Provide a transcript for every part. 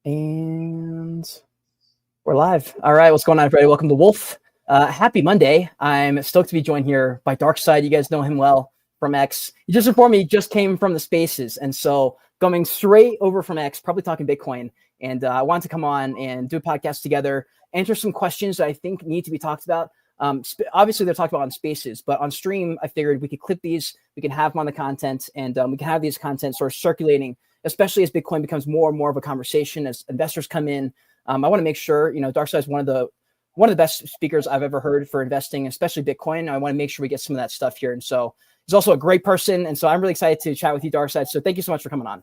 And we're live. All right, what's going on, everybody? Welcome to Wolf. Happy Monday. I'm stoked to be joined here by Darkside. You guys know him well from X. He just informed me he just came from the spaces, and so coming straight over from X, probably talking Bitcoin. And I wanted to come on and do a podcast together, answer some questions that I think need to be talked about. Obviously, they're talked about on spaces, but on stream, I figured we could clip these, we can have them on the content, and we can have these content sort of circulating, especially as Bitcoin becomes more and more of a conversation, as investors come in. I want to make sure, Darkside is one of the best speakers I've ever heard for investing, especially Bitcoin. I want to make sure we get some of that stuff here. And so he's also a great person. And so I'm really excited to chat with you, Darkside. So thank you so much for coming on.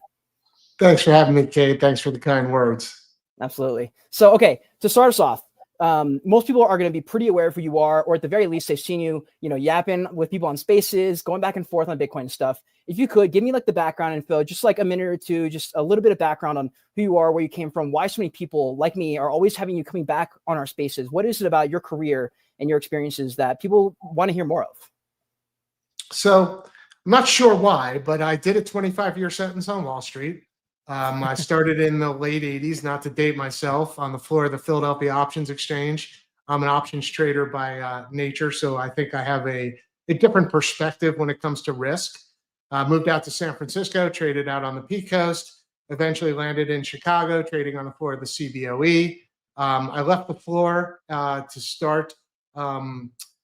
Thanks for having me, Kate. Thanks for the kind words. Absolutely. So, okay, to start us off, most people are going to be pretty aware of who you are, or at the very least, they've seen you, yapping with people on spaces, going back and forth on Bitcoin stuff. If you could give me like the background info, just like a minute or two, just a little bit of background on who you are, where you came from, why so many people like me are always having you coming back on our spaces. What is it about your career and your experiences that people want to hear more of? So I'm not sure why, but I did a 25-year sentence on Wall Street. I started in the late 80s, not to date myself, on the floor of the Philadelphia Options Exchange. I'm an options trader by nature, so I think I have a different perspective when it comes to risk. Moved out to San Francisco, traded out on the Peak Coast, eventually landed in Chicago, trading on the floor of the CBOE. I left the floor to start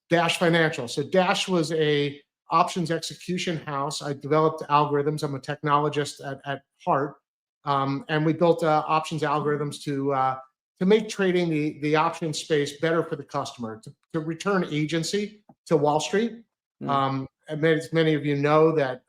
Dash Financial. So Dash was a options execution house. I developed algorithms. I'm a technologist at heart. And we built options algorithms to make trading the option space better for the customer, to return agency to Wall Street. And many of you know that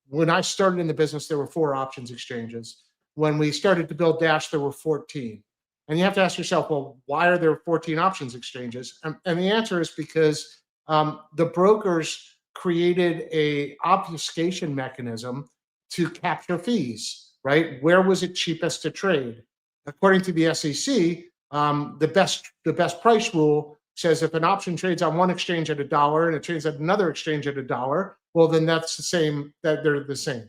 when I started in the business, there were 4 options exchanges. When we started to build Dash, there were 14. And you have to ask yourself, well, why are there 14 options exchanges? And the answer is because the brokers created a obfuscation mechanism to capture fees, right? Where was it cheapest to trade? According to the SEC, the best price rule says if an option trades on one exchange at $1 and it trades at another exchange at $1, well, then that's the same, that they're the same.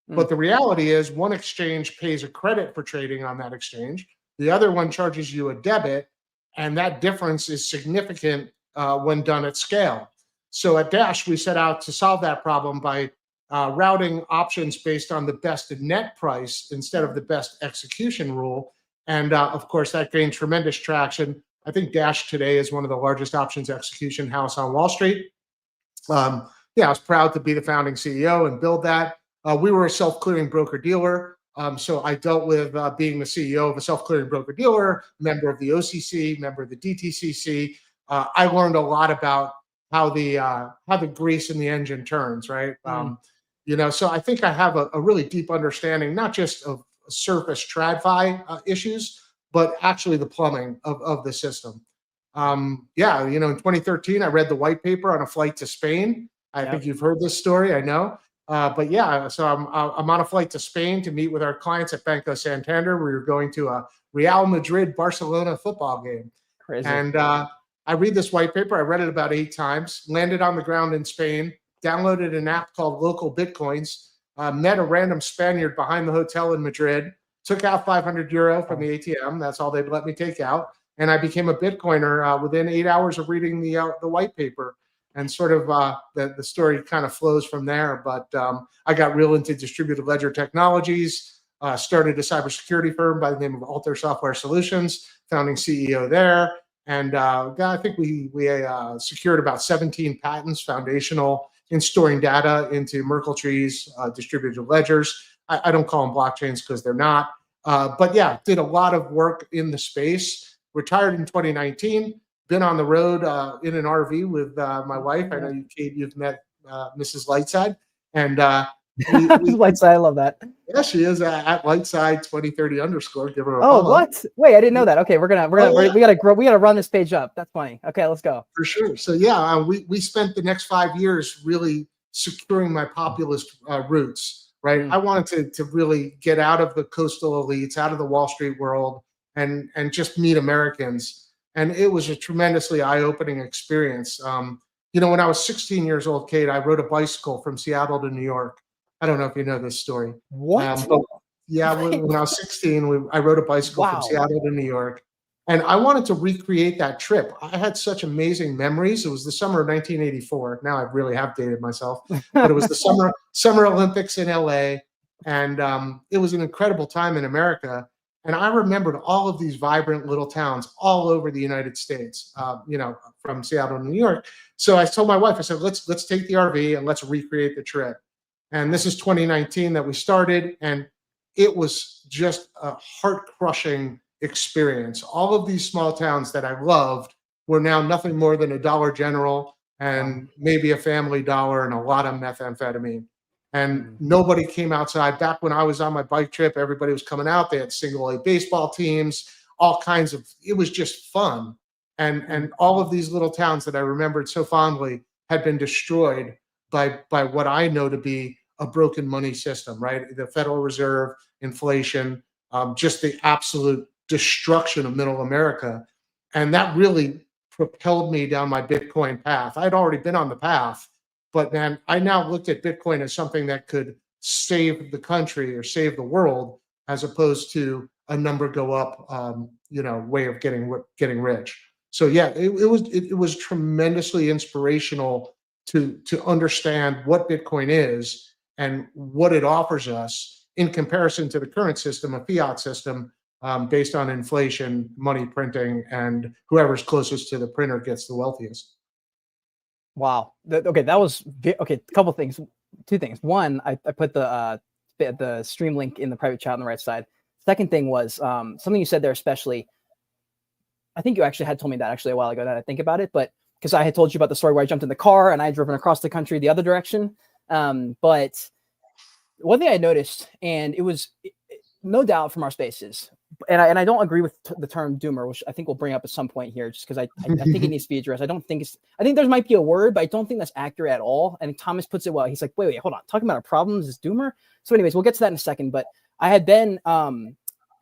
But the reality is one exchange pays a credit for trading on that exchange. The other one charges you a debit, and that difference is significant when done at scale. So at Dash, we set out to solve that problem by routing options based on the best net price instead of the best execution rule. And of course, that gained tremendous traction. I think Dash today is one of the largest options execution house on Wall Street. I was proud to be the founding CEO and build that. We were a self-clearing broker-dealer. So I dealt with being the CEO of a self-clearing broker-dealer, member of the OCC, member of the DTCC. I learned a lot about how the grease in the engine turns, right? So I think I have a really deep understanding, not just of surface TradFi issues, but actually the plumbing of the system. In 2013, I read the white paper on a flight to Spain. I think you've heard this story, I know. So I'm on a flight to Spain to meet with our clients at Banco Santander. We were going to a Real Madrid-Barcelona football game. Crazy. And I read this white paper. I read it about 8 times, landed on the ground in Spain, downloaded an app called Local Bitcoins, met a random Spaniard behind the hotel in Madrid, took out 500 euro from the ATM. That's all they'd let me take out. And I became a Bitcoiner within 8 hours of reading the white paper. And sort of the story kind of flows from there. But I got real into distributed ledger technologies, started a cybersecurity firm by the name of Alter Software Solutions, founding CEO there. And I think we secured about 17 patents, foundational in storing data into Merkle trees, distributed ledgers. I don't call them blockchains because they're not. Did a lot of work in the space. Retired in 2019. Been on the road in an RV with my wife. I know you, Kate, you've met Mrs. Lightside. And Lightside, I love that. Yeah, she is at Lightside 2030 _. Give her a follow. What? Wait, I didn't know that. Okay, we gotta run this page up. That's funny. Okay, let's go. For sure. So we spent the next 5 years really securing my populist roots. Right. I wanted to really get out of the coastal elites, out of the Wall Street world, and just meet Americans. And it was a tremendously eye-opening experience. When I was 16 years old, Kate, I rode a bicycle from Seattle to New York. I don't know if you know this story. What? Yeah, when I was 16, I rode a bicycle from Wow. Seattle to New York, and I wanted to recreate that trip. I had such amazing memories. It was the summer of 1984. Now I really have dated myself, but it was the Summer Olympics in LA, and it was an incredible time in America. And I remembered all of these vibrant little towns all over the United States. From Seattle to New York. So I told my wife, I said, let's take the RV and let's recreate the trip. And this is 2019 that we started, and it was just a heart-crushing experience. All of these small towns that I loved were now nothing more than a Dollar General and maybe a Family Dollar and a lot of methamphetamine. And nobody came outside. Back when I was on my bike trip, everybody was coming out. They had single A baseball teams, all kinds of, it was just fun. And all of these little towns that I remembered so fondly had been destroyed by what I know to be a broken money system, right? The Federal Reserve, inflation, just the absolute destruction of middle America. And that really propelled me down my Bitcoin path. I'd already been on the path, but man, I now looked at Bitcoin as something that could save the country or save the world, as opposed to a number go up, way of getting rich. So yeah, it was tremendously inspirational to understand what Bitcoin is and what it offers us in comparison to the current system, a fiat system, based on inflation, money printing, and whoever's closest to the printer gets the wealthiest. Wow. Okay, that was okay. A couple things, two things. One, I put the stream link in the private chat on the right side. Second thing was something you said there, especially. I think you actually had told me that actually a while ago. That I think about it, but because I had told you about the story where I jumped in the car and I had driven across the country the other direction. But one thing I noticed, and it was no doubt from our spaces, and I don't agree with the term doomer, which I think we'll bring up at some point here, just because I think it needs to be addressed. I think there might be a word, but I don't think that's accurate at all. And Thomas puts it well. He's like, wait, hold on, talking about our problems is doomer. So, anyways, we'll get to that in a second. But I had been,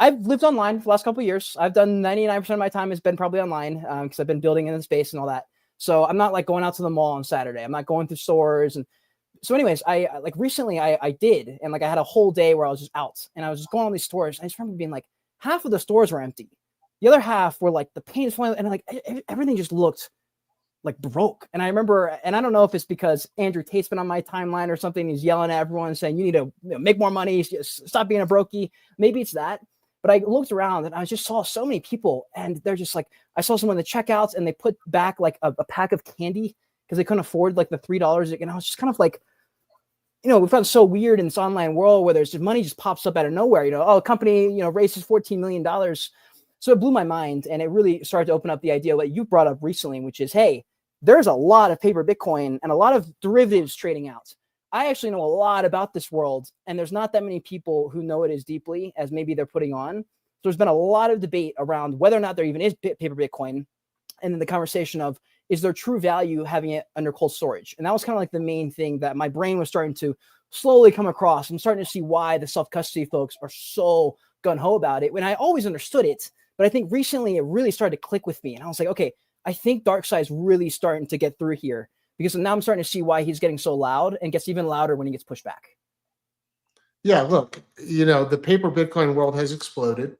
I've lived online for the last couple of years. I've done 99% of my time has been probably online because I've been building in the space and all that. So I'm not like going out to the mall on Saturday. I'm not going through stores. And so anyways, I like recently I did. And like I had a whole day where I was just out and I was just going on these stores. I just remember being like, half of the stores were empty. The other half were like the paint is flying, and like everything just looked like broke. And I remember, and I don't know if it's because Andrew Tate's been on my timeline or something. He's yelling at everyone saying, you need to make more money, stop being a brokey. Maybe it's that. But I looked around and I just saw so many people, and they're just like, I saw someone in the checkouts and they put back like a pack of candy because they couldn't afford like the $3. And I was just kind of like, we found so weird in this online world where there's just money just pops up out of nowhere. A company, raises $14 million. So it blew my mind, and it really started to open up the idea that you brought up recently, which is, hey, there's a lot of paper Bitcoin and a lot of derivatives trading out. I actually know a lot about this world, and there's not that many people who know it as deeply as maybe they're putting on. So there's been a lot of debate around whether or not there even is paper Bitcoin, and then the conversation of, is there true value having it under cold storage? And that was kind of like the main thing that my brain was starting to slowly come across. I'm starting to see why the self-custody folks are so gung-ho about it, when I always understood it. But I think recently it really started to click with me. And I was like, okay, I think Darkside is really starting to get through here, because now I'm starting to see why he's getting so loud, and gets even louder when he gets pushed back. Yeah, look, the paper Bitcoin world has exploded.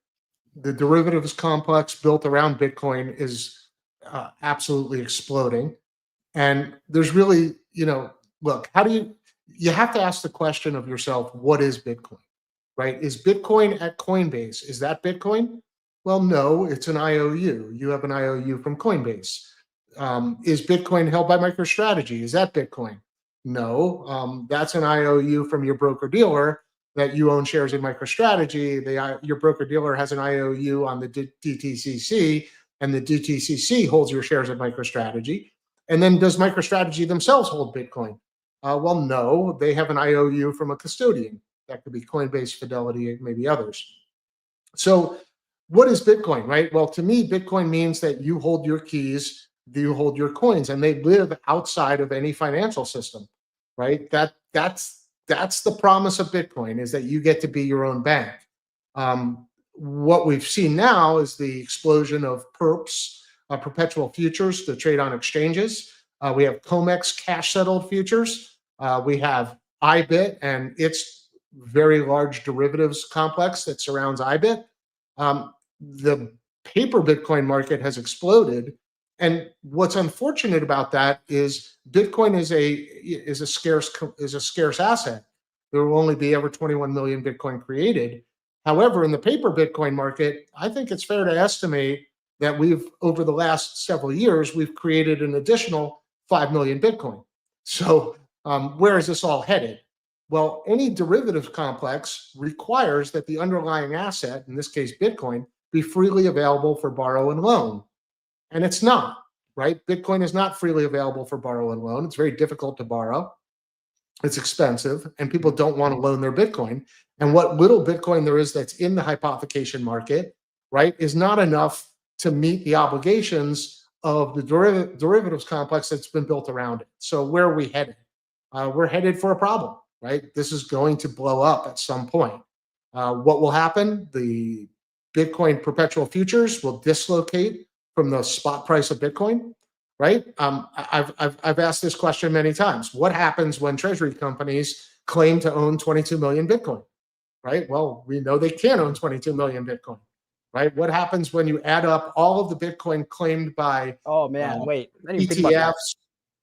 The derivatives complex built around Bitcoin is absolutely exploding. And there's really, look, you have to ask the question of yourself, what is Bitcoin, right? Is Bitcoin at Coinbase? Is that Bitcoin? Well, no, it's an IOU. You have an IOU from Coinbase. Is Bitcoin held by MicroStrategy? Is that Bitcoin? No, that's an IOU from your broker dealer that you own shares in MicroStrategy. Your broker dealer has an IOU on the DTCC, and the DTCC holds your shares in MicroStrategy. And then does MicroStrategy themselves hold Bitcoin? Well, no, they have an IOU from a custodian. That could be Coinbase, Fidelity, maybe others. So what is Bitcoin, right? Well, to me, Bitcoin means that you hold your keys, you hold your coins, and they live outside of any financial system, right? That's the promise of Bitcoin, is that you get to be your own bank. What we've seen now is the explosion of perps, perpetual futures to trade on exchanges. We have COMEX cash settled futures. We have IBIT and its very large derivatives complex that surrounds IBIT. The paper Bitcoin market has exploded. And what's unfortunate about that is Bitcoin is a scarce asset. There will only be ever 21 million Bitcoin created. However, in the paper Bitcoin market, I think it's fair to estimate that over the last several years, we've created an additional 5 million Bitcoin. So where is this all headed? Well, any derivatives complex requires that the underlying asset, in this case Bitcoin, be freely available for borrow and loan. And it's not, right? Bitcoin is not freely available for borrow and loan. It's very difficult to borrow. It's expensive, and people don't want to loan their Bitcoin. And what little Bitcoin there is that's in the hypothecation market, right, is not enough to meet the obligations of the derivatives complex that's been built around it. So where are we headed? We're headed for a problem, right? This is going to blow up at some point. What will happen? The Bitcoin perpetual futures will dislocate from the spot price of Bitcoin, right? I've asked this question many times. What happens when treasury companies claim to own 22 million Bitcoin, right? Well, we know they can't own 22 million Bitcoin, right? What happens when you add up all of the Bitcoin claimed by Oh man, wait, I didn't even think about that. ETFs,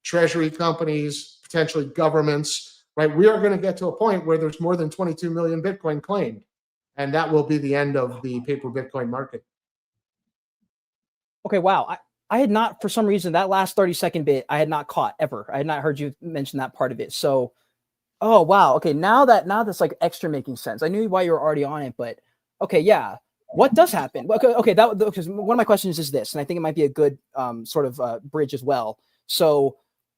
treasury companies, potentially governments, right? We are going to get to a point where there's more than 22 million Bitcoin claimed, and that will be the end of the paper Bitcoin market. Okay, wow. I had not, for some reason, that last 30-second bit, I had not caught ever. I had not heard you mention that part of it. So, oh wow. Okay, now that's like extra making sense. I knew why you were already on it, but okay, yeah. What does happen? Okay, that because one of my questions is this, and I think it might be a good sort of bridge as well. So,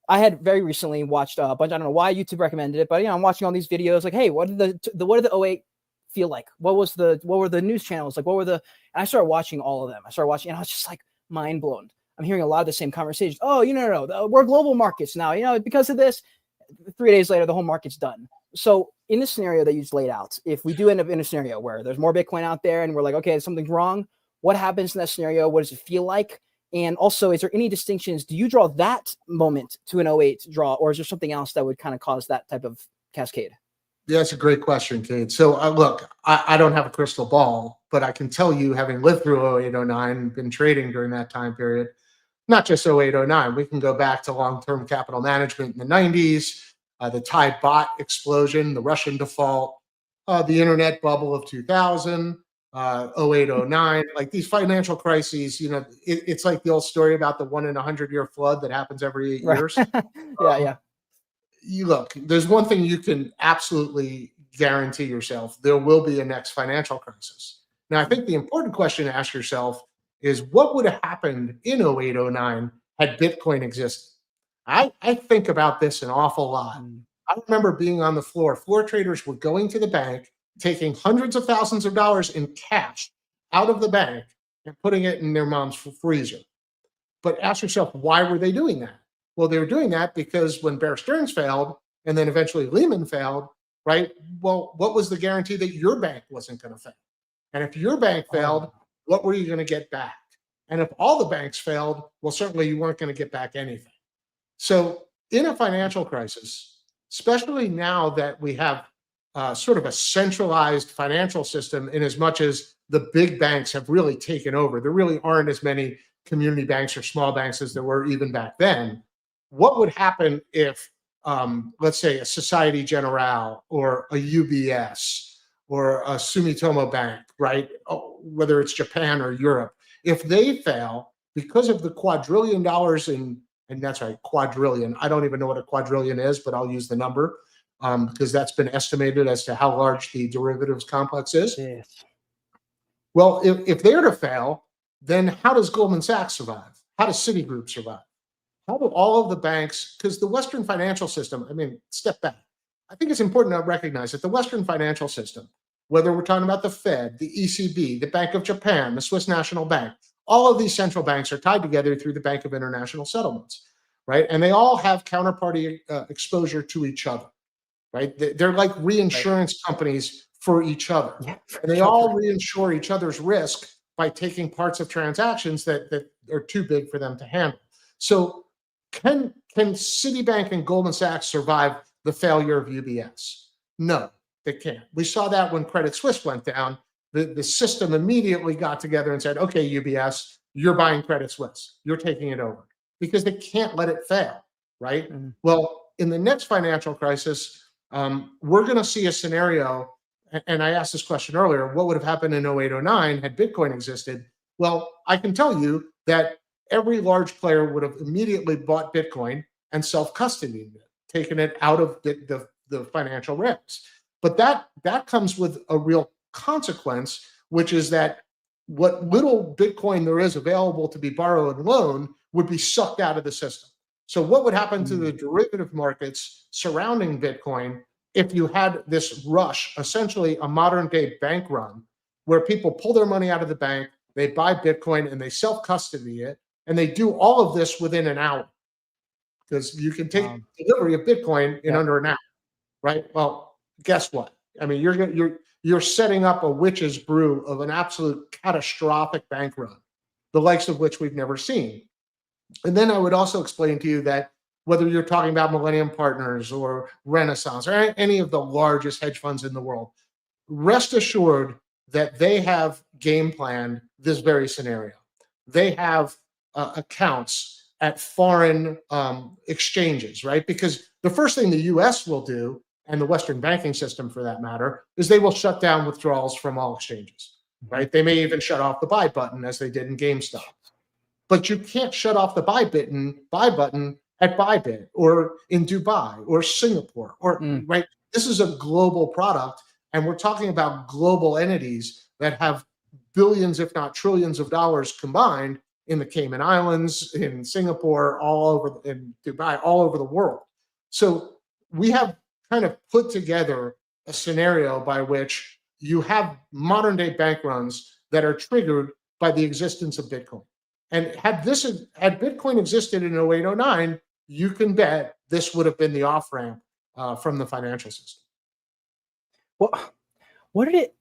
I had very recently watched a bunch. I don't know why YouTube recommended it, but I'm watching all these videos. Like, hey, what did the '08 feel like? What were the news channels like? And I started watching all of them. And I was just like mind blown. I'm hearing a lot of the same conversations. Oh, no, we're global markets now. Because of this. 3 days later, the whole market's done. So in the scenario that you just laid out, if we do end up in a scenario where there's more Bitcoin out there and we're like, okay, something's wrong, what happens in that scenario? What does it feel like? And also, is there any distinctions? Do you draw that moment to an '08 draw, or is there something else that would kind of cause that type of cascade? Yeah, that's a great question, Cade. So look, I don't have a crystal ball, but I can tell you, having lived through '08, '09, been trading during that time period, not just '08, '09, we can go back to long-term capital management in the 90s, the Tide bot explosion, the Russian default, the internet bubble of 2000, '08, '09, like these financial crises, it's like the old story about the 1 in 100-year flood that happens every 8 years. Yeah. Look, there's one thing you can absolutely guarantee yourself: there will be a next financial crisis. Now, I think the important question to ask yourself is what would have happened in '08, '09 had Bitcoin existed? I think about this an awful lot. I remember being on the floor. Floor traders were going to the bank, taking hundreds of thousands of dollars in cash out of the bank and putting it in their mom's freezer. But ask yourself, why were they doing that? Well, they were doing that because when Bear Stearns failed and then eventually Lehman failed, right? Well, what was the guarantee that your bank wasn't going to fail? And if your bank failed, what were you going to get back? And if all the banks failed, well, certainly you weren't going to get back anything. So in a financial crisis, especially now that we have sort of a centralized financial system, in as much as the big banks have really taken over, there really aren't as many community banks or small banks as there were even back then. What would happen if, let's say, a Societe Generale or a UBS or a Sumitomo Bank, right? Whether it's Japan or Europe, if they fail because of the quadrillion dollars and that's right, quadrillion. I don't even know what a quadrillion is, but I'll use the number because that's been estimated as to how large the derivatives complex is. Yes. Well, if they're to fail, then how does Goldman Sachs survive? How does Citigroup survive? How do all of the banks, because the Western financial system, step back. I think it's important to recognize that the Western financial system, whether we're talking about the Fed, the ECB, the Bank of Japan, the Swiss National Bank, all of these central banks are tied together through the Bank of International Settlements, right? And they all have counterparty exposure to each other, right? They're like reinsurance companies for each other. Yeah, and they all reinsure each other's risk by taking parts of transactions that are too big for them to handle. So can Citibank and Goldman Sachs survive the failure of UBS? No. They can't. We saw that when Credit Suisse went down. The system immediately got together and said, okay, UBS, you're buying Credit Suisse. You're taking it over because they can't let it fail, right? Well, in the next financial crisis, we're going to see a scenario, and I asked this question earlier, what would have happened in 08, 09 had Bitcoin existed? Well, I can tell you that every large player would have immediately bought Bitcoin and self-custodied it, taken it out of the financial risks. But that comes with a real consequence, which is that what little Bitcoin there is available to be borrowed and loaned would be sucked out of the system. So what would happen to the derivative markets surrounding Bitcoin if you had this rush, essentially a modern day bank run, where people pull their money out of the bank, they buy Bitcoin and they self-custody it, and they do all of this within an hour, because you can take delivery of Bitcoin in under an hour, right? Well, guess what? I mean, you're setting up a witch's brew of an absolute catastrophic bank run, the likes of which we've never seen. And then I would also explain to you that whether you're talking about Millennium Partners or Renaissance or any of the largest hedge funds in the world, rest assured that they have game planned this very scenario. They have accounts at foreign exchanges, right? Because the first thing the US will do, and the Western banking system for that matter, is they will shut down withdrawals from all exchanges, right? They may even shut off the buy button as they did in GameStop. But you can't shut off the buy button at Bybit or in Dubai or Singapore, or right? This is a global product, and we're talking about global entities that have billions, if not trillions of dollars combined in the Cayman Islands, in Singapore, all over, in Dubai, all over the world. So we have kind of put together a scenario by which you have modern day bank runs that are triggered by the existence of Bitcoin. And had Bitcoin existed in 08, 09, you can bet this would have been the off ramp from the financial system. Well, what did it?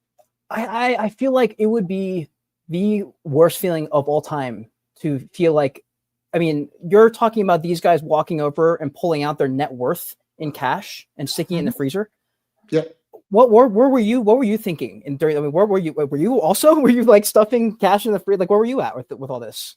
I feel like it would be the worst feeling of all time to feel like, I mean, you're talking about these guys walking over and pulling out their net worth in cash and sticking it in the freezer. Yeah. Where were you? What were you thinking? And during, I mean, where were you? Were you also? Were you like stuffing cash in the freezer? Like, where were you at with all this?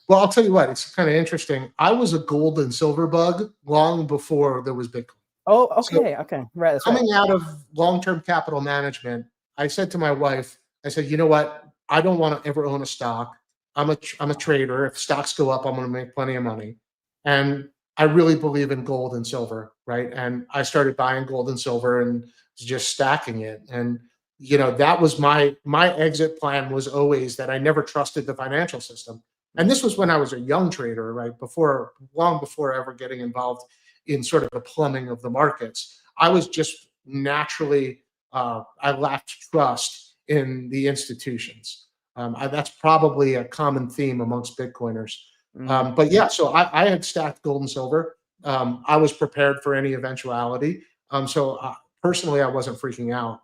Well, I'll tell you what. It's kind of interesting. I was a gold and silver bug long before there was Bitcoin. Oh, okay, So okay, right. Coming out of long-term capital management, I said to my wife, I said, you know what? I don't want to ever own a stock. I'm a trader. If stocks go up, I'm going to make plenty of money. And I really believe in gold and silver, right? And I started buying gold and silver and just stacking it. And you know, that was my exit plan, was always that I never trusted the financial system. And this was when I was a young trader, right? Long before ever getting involved in sort of the plumbing of the markets. I was just naturally, I lacked trust in the institutions. That's probably a common theme amongst Bitcoiners. But yeah, so I had stacked gold and silver. I was prepared for any eventuality. Personally, I wasn't freaking out.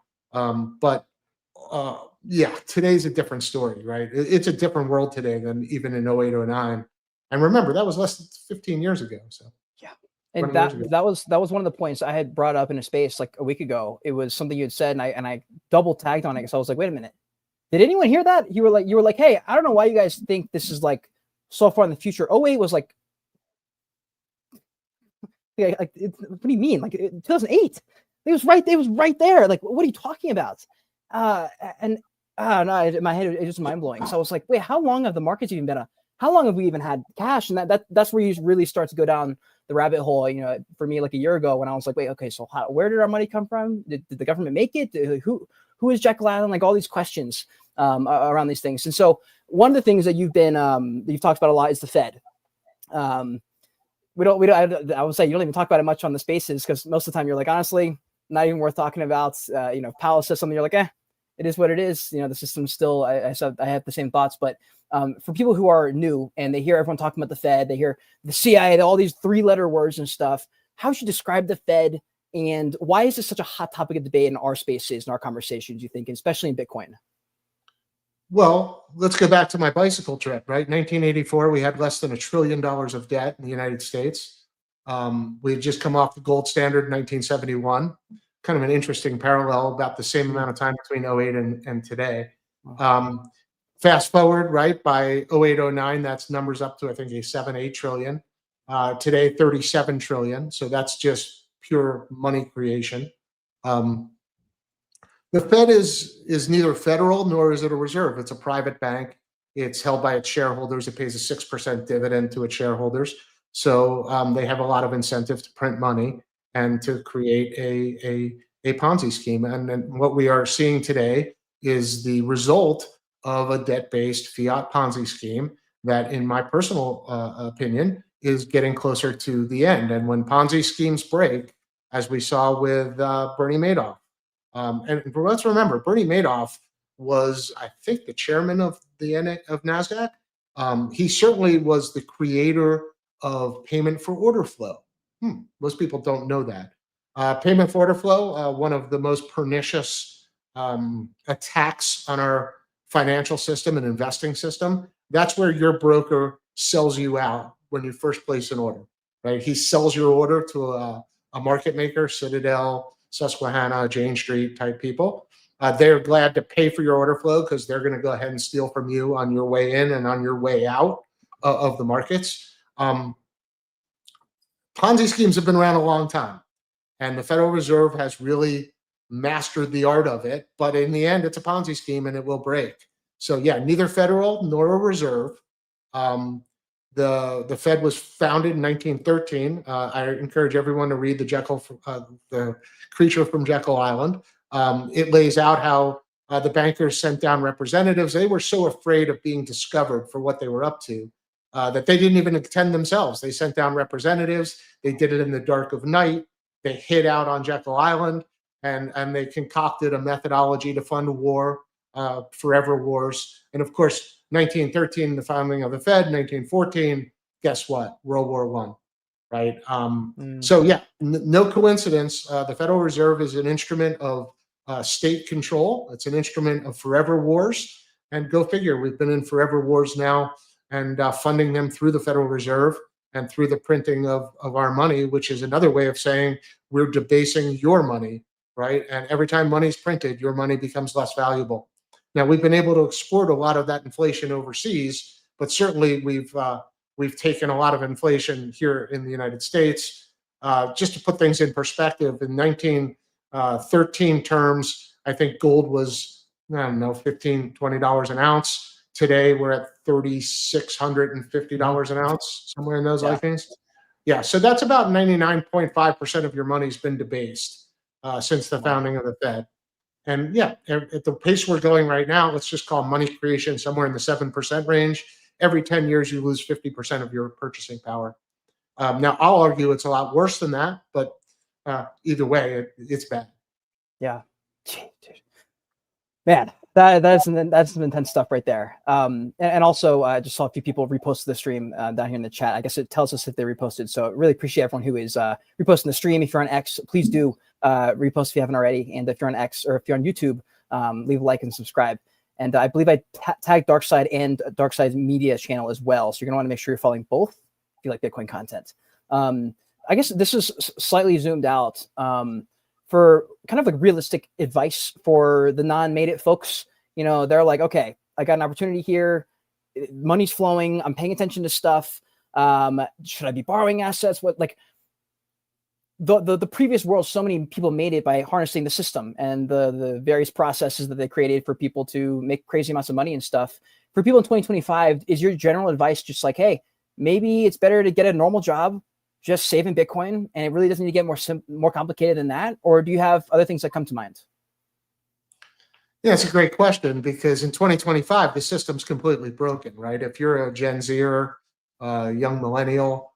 Yeah, today's a different story, right? It's a different world today than even in 08, 09. And remember, that was less than 15 years ago. So yeah. And that was one of the points I had brought up in a space like a week ago. It was something you had said, and I double tagged on it because I was like, wait a minute. Did anyone hear that? You were like, hey, I don't know why you guys think this is like so far in the future. 08 was like what do you mean? Like 2008. It was right there. Like, what are you talking about? No, in my head, it was just mind blowing. So I was like, wait, how long have the markets even been? How long have we even had cash? And that's where you really start to go down the rabbit hole. You know, for me, like a year ago, when I was like, wait, okay, so where did our money come from? Did the government make it? Who is Jekyll Island? Like all these questions around these things. And so one of the things that you've talked about a lot is the Fed. I would say you don't even talk about it much on the spaces because most of the time you're like, honestly, not even worth talking about. Powell says something, you're like, it is what it is. You know, the system's still, I have the same thoughts, but for people who are new and they hear everyone talking about the Fed, they hear the CIA, all these 3-letter words and stuff. How would you describe the Fed, and why is this such a hot topic of debate in our spaces and our conversations, you think, especially in Bitcoin? Well, let's go back to my bicycle trip, right? 1984, we had less than $1 trillion of debt in the United States. We had just come off the gold standard in 1971. kind of an interesting parallel, about the same amount of time between '08 and today. Fast forward, right, by '08, '09, that's numbers up to, I think, a 7, 8 trillion. Today, 37 trillion. So that's just pure money creation. The Fed is neither federal nor is it a reserve. It's a private bank. It's held by its shareholders. It pays a 6% dividend to its shareholders. So they have a lot of incentive to print money and to create a Ponzi scheme. And what we are seeing today is the result of a debt-based fiat Ponzi scheme that, in my personal opinion, is getting closer to the end. And when Ponzi schemes break, as we saw with Bernie Madoff, and let's remember, Bernie Madoff was, I think, the chairman of NASDAQ. He certainly was the creator of payment for order flow. Most people don't know that. Payment for order flow, one of the most pernicious attacks on our financial system and investing system. That's where your broker sells you out when you first place an order, right? He sells your order to a market maker, Citadel, Susquehanna, Jane Street type people. They're glad to pay for your order flow because they're going to go ahead and steal from you on your way in and on your way out of the markets. Ponzi schemes have been around a long time, and the Federal Reserve has really mastered the art of it. But in the end, it's a Ponzi scheme and it will break. So yeah, neither federal nor a reserve. The Fed was founded in 1913. I encourage everyone to read the Creature from Jekyll Island. It lays out how the bankers sent down representatives. They were so afraid of being discovered for what they were up to that they didn't even attend themselves. They sent down representatives. They did it in the dark of night. They hid out on Jekyll Island, and they concocted a methodology to fund war, forever wars. And of course, 1913, the founding of the Fed. 1914, guess what? World War I, right? So yeah, no coincidence. The Federal Reserve is an instrument of state control. It's an instrument of forever wars. And go figure, we've been in forever wars now, and funding them through the Federal Reserve and through the printing of our money, which is another way of saying we're debasing your money, right? And every time money is printed, your money becomes less valuable. Now, we've been able to export a lot of that inflation overseas, but certainly we've taken a lot of inflation here in the United States. Just to put things in perspective, in 1913 terms, I think gold was, I don't know, $15, $20 an ounce. Today, we're at $3,650 an ounce, somewhere in those likings. Yeah, so that's about 99.5% of your money's been debased since the founding of the Fed. And yeah, at the pace we're going right now, let's just call money creation somewhere in the 7% range. Every 10 years, you lose 50% of your purchasing power. Now, I'll argue it's a lot worse than that, but either way, it's bad. Yeah. Man, that's some intense stuff right there. And also, I just saw a few people repost the stream down here in the chat. I guess it tells us if they reposted. So really appreciate everyone who is reposting the stream. If you're on X, please do repost if you haven't already. And if you're on X or if you're on YouTube, leave a like and subscribe. And I believe I tagged Darkside and Darkside's media channel as well. So you're going to want to make sure you're following both if you like Bitcoin content. I guess this is slightly zoomed out. For kind of like realistic advice for the non-made it folks. You know, they're like, okay, I got an opportunity here. Money's flowing. I'm paying attention to stuff. Should I be borrowing assets? What, like the previous world, so many people made it by harnessing the system and the various processes that they created for people to make crazy amounts of money and stuff. For people in 2025, is your general advice just like, hey, maybe it's better to get a normal job, just saving Bitcoin, and it really doesn't need to get more complicated than that? Or do you have other things that come to mind? Yeah, it's a great question, because in 2025, the system's completely broken, right? If you're a Gen Zer, young millennial,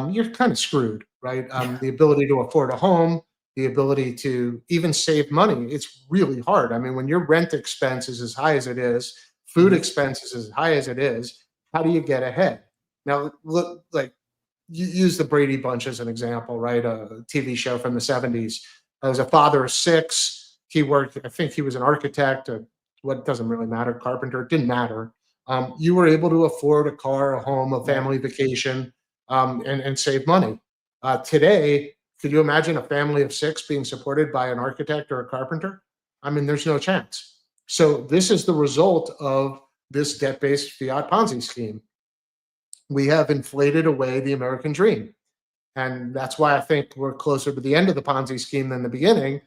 you're kind of screwed, right? The ability to afford a home, the ability to even save money, it's really hard. I mean, when your rent expense is as high as it is, food expense is as high as it is, how do you get ahead? Now, look, like, you use the Brady Bunch as an example, right? A TV show from the 70s. I was a father of 6. He worked, I think he was an architect, what doesn't really matter, carpenter, it didn't matter. You were able to afford a car, a home, a family vacation, and save money. Today, Could you imagine a family of 6 being supported by an architect or a carpenter? I mean, there's no chance. So this is the result of this debt-based fiat Ponzi scheme. We have inflated away the American dream. And that's why I think we're closer to the end of the Ponzi scheme than the beginning,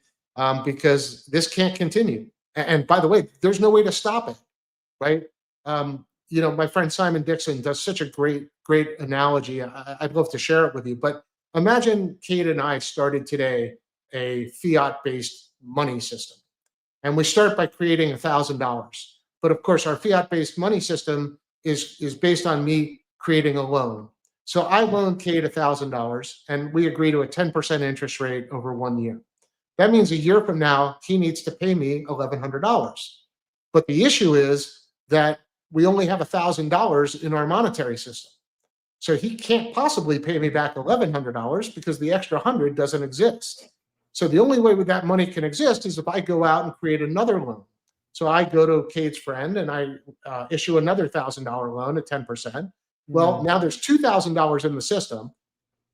because this can't continue. And by the way, there's no way to stop it, right? My friend Simon Dixon does such a great analogy. I'd love to share it with you. But imagine Kate and I started today a fiat-based money system. And we start by creating $1,000. But of course, our fiat-based money system is based on me creating a loan. So I loan Kate $1,000, and we agree to a 10% interest rate over 1 year. That means a year from now, he needs to pay me $1,100. But the issue is that we only have $1,000 in our monetary system. So he can't possibly pay me back $1,100 because the extra 100 doesn't exist. So the only way that money can exist is if I go out and create another loan. So I go to Kate's friend and I issue another $1,000 loan at 10%. Well, now there's $2,000 in the system.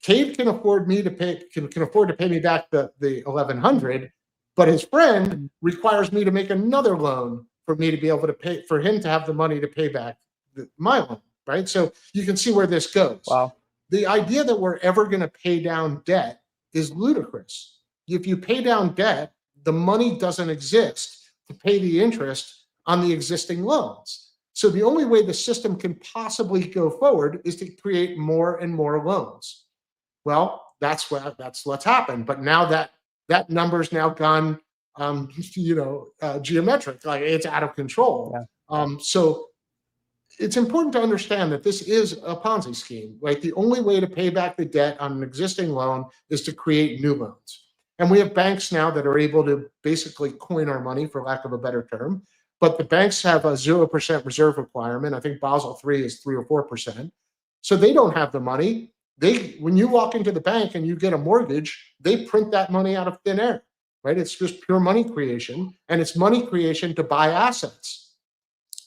Kate can afford me to pay can afford to pay me back the $1,100, but his friend requires me to make another loan for me to be able to pay, for him to have the money to pay back my loan, right? So you can see where this goes. Wow. The idea that we're ever going to pay down debt is ludicrous. If you pay down debt, the money doesn't exist to pay the interest on the existing loans. So the only way the system can possibly go forward is to create more and more loans. Well, that's what's happened. But now that number's now gone, geometric, like it's out of control. Yeah. So it's important to understand that this is a Ponzi scheme, right? The only way to pay back the debt on an existing loan is to create new loans. And we have banks now that are able to basically coin our money, for lack of a better term. But the banks have a 0% reserve requirement. I think Basel III is 3 or 4%. So they don't have the money. When you walk into the bank and you get a mortgage, they print that money out of thin air, right? It's just pure money creation, and it's money creation to buy assets.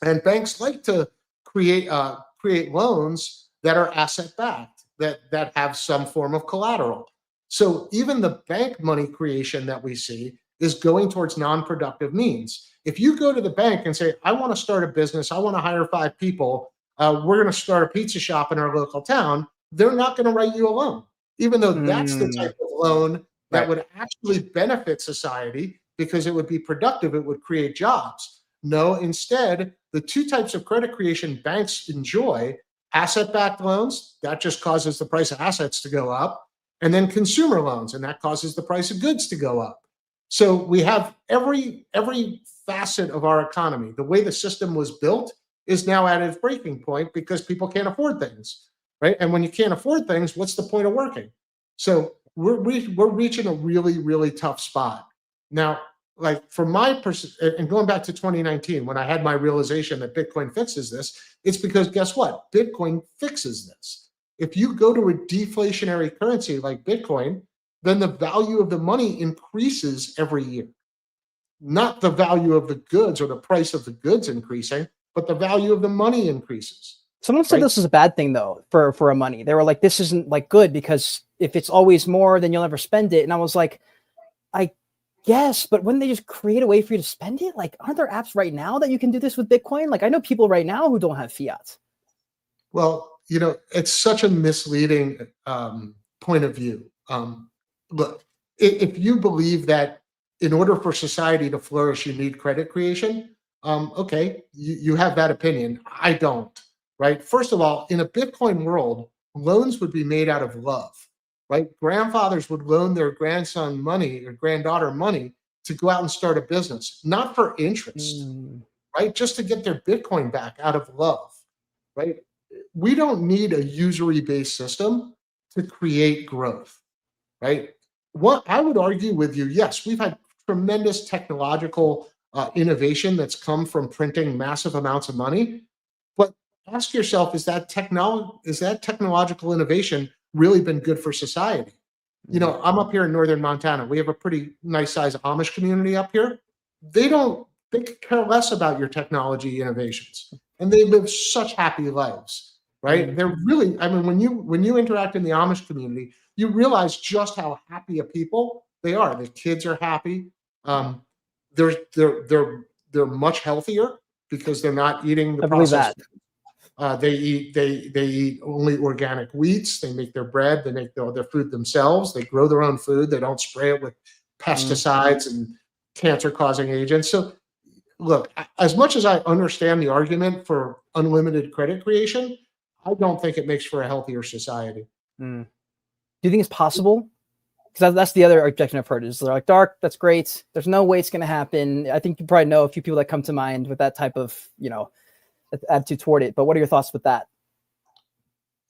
And banks like to create loans that are asset-backed, that have some form of collateral. So even the bank money creation that we see is going towards non-productive means. If you go to the bank and say, I want to start a business, I want to hire 5 people, we're going to start a pizza shop in our local town, they're not going to write you a loan, even though that's the type of loan that would actually benefit society because it would be productive, it would create jobs. No, instead, the 2 types of credit creation banks enjoy, asset-backed loans, that just causes the price of assets to go up, and then consumer loans, and that causes the price of goods to go up. So we have every facet of our economy. The way the system was built is now at its breaking point because people can't afford things, right? And when you can't afford things, what's the point of working? So we're reaching a really, really tough spot. Now, like from my and going back to 2019, when I had my realization that Bitcoin fixes this, it's because guess what? Bitcoin fixes this. If you go to a deflationary currency like Bitcoin, then the value of the money increases every year. Not the value of the goods or the price of the goods increasing, but the value of the money increases. Someone said this was a bad thing though for a money. They were like, this isn't like good because if it's always more, then you'll never spend it. And I was like, I guess, but wouldn't they just create a way for you to spend it? Like, aren't there apps right now that you can do this with Bitcoin? Like, I know people right now who don't have fiat. Well, it's such a misleading point of view. Look, if you believe that in order for society to flourish, you need credit creation, okay, you have that opinion. I don't, right? First of all, in a Bitcoin world, loans would be made out of love, right? Grandfathers would loan their grandson money or granddaughter money to go out and start a business, not for interest, right? Just to get their Bitcoin back out of love, right? We don't need a usury-based system to create growth, right? What I would argue with you, yes, we've had tremendous technological innovation that's come from printing massive amounts of money. But ask yourself, is that technological innovation really been good for society? I'm up here in northern Montana. We have a pretty nice sized Amish community up here. They care less about your technology innovations, and they live such happy lives, right? They're really, I mean, when you interact in the Amish community, you realize just how happy a people they are. The kids are happy. Um, they're much healthier because they're not eating the I believe processed. that. They eat only organic wheats. They make their bread. They make their food themselves. They grow their own food. They don't spray it with pesticides and cancer-causing agents. So, look, as much as I understand the argument for unlimited credit creation, I don't think it makes for a healthier society. Do you think it's possible? Because that's the other objection I've heard is they're like, Dark, that's great. There's no way it's going to happen. I think you probably know a few people that come to mind with that type of, attitude toward it. But what are your thoughts with that?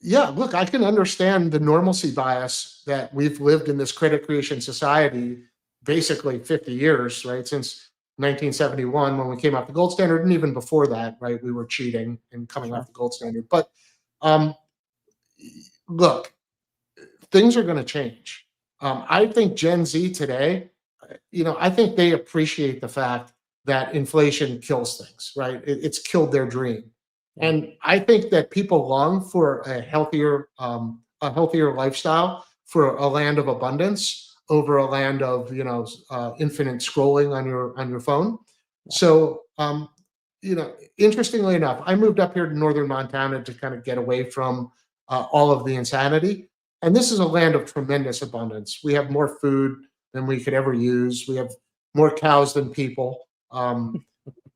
Yeah, look, I can understand the normalcy bias that we've lived in this credit creation society basically 50 years, right? Since 1971, when we came off the gold standard, and even before that, right? We were cheating and coming off the gold standard. But um, look, things are going to change. I think Gen Z today, I think they appreciate the fact that inflation kills things, right? It's killed their dream. And I think that people long for a healthier lifestyle, for a land of abundance over a land of infinite scrolling on your phone. So interestingly enough, I moved up here to northern Montana to kind of get away from all of the insanity. And this is a land of tremendous abundance. We have more food than we could ever use. We have more cows than people.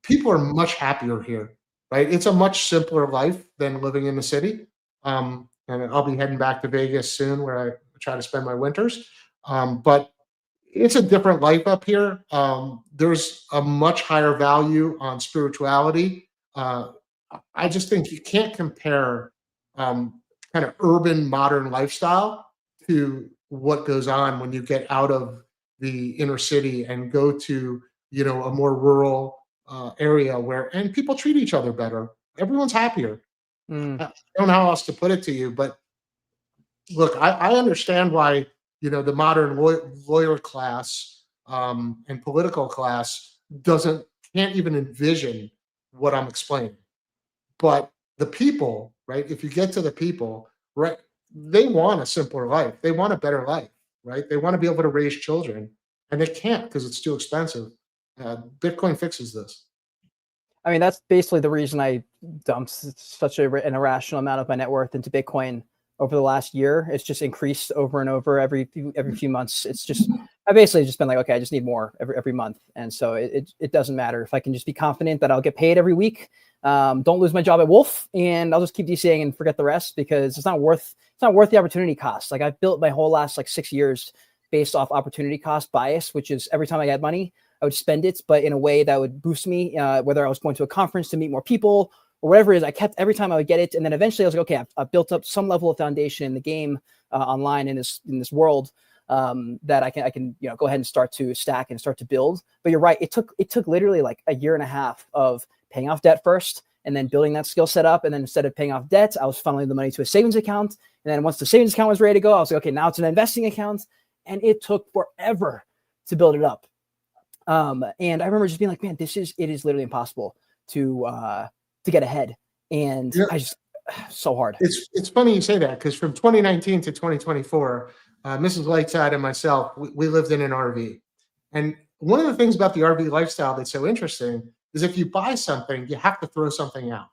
People are much happier here, right? It's a much simpler life than living in the city. And I'll be heading back to Vegas soon, where I try to spend my winters. But it's a different life up here. There's a much higher value on spirituality. I just think you can't compare kind of urban modern lifestyle to what goes on when you get out of the inner city and go to a more rural area and people treat each other better. Everyone's happier. I don't know how else to put it to you, but look, I understand why the modern lawyer class and political class can't even envision what I'm explaining. But the people, right? If you get to the people, right, they want a simpler life. They want a better life, right? They want to be able to raise children, and they can't because it's too expensive. Bitcoin fixes this. I mean, that's basically the reason I dumped such an irrational amount of my net worth into Bitcoin over the last year. It's just increased over and over every few months. It's just, I basically just been like, okay, I just need more every month. And so it doesn't matter if I can just be confident that I'll get paid every week. Don't lose my job at Wolf, and I'll just keep DCing and forget the rest, because it's not worth the opportunity cost. Like, I've built my whole last 6 years based off opportunity cost bias, which is every time I get money, I would spend it, but in a way that would boost me, whether I was going to a conference to meet more people or whatever it is. I kept every time I would get it. And then eventually I was like, okay, I've built up some level of foundation in the game online in this world that I can go ahead and start to stack and start to build. But you're right. It took literally like a year and a half of paying off debt first, and then building that skill set up. And then instead of paying off debt, I was funneling the money to a savings account. And then once the savings account was ready to go, I was like, okay, now it's an investing account. And it took forever to build it up. And I remember just being like, man, it is literally impossible to get ahead. And I just, so hard. It's funny you say that, because from 2019 to 2024, Mrs. Lightside and myself, we lived in an RV. And one of the things about the RV lifestyle that's so interesting is if you buy something, you have to throw something out,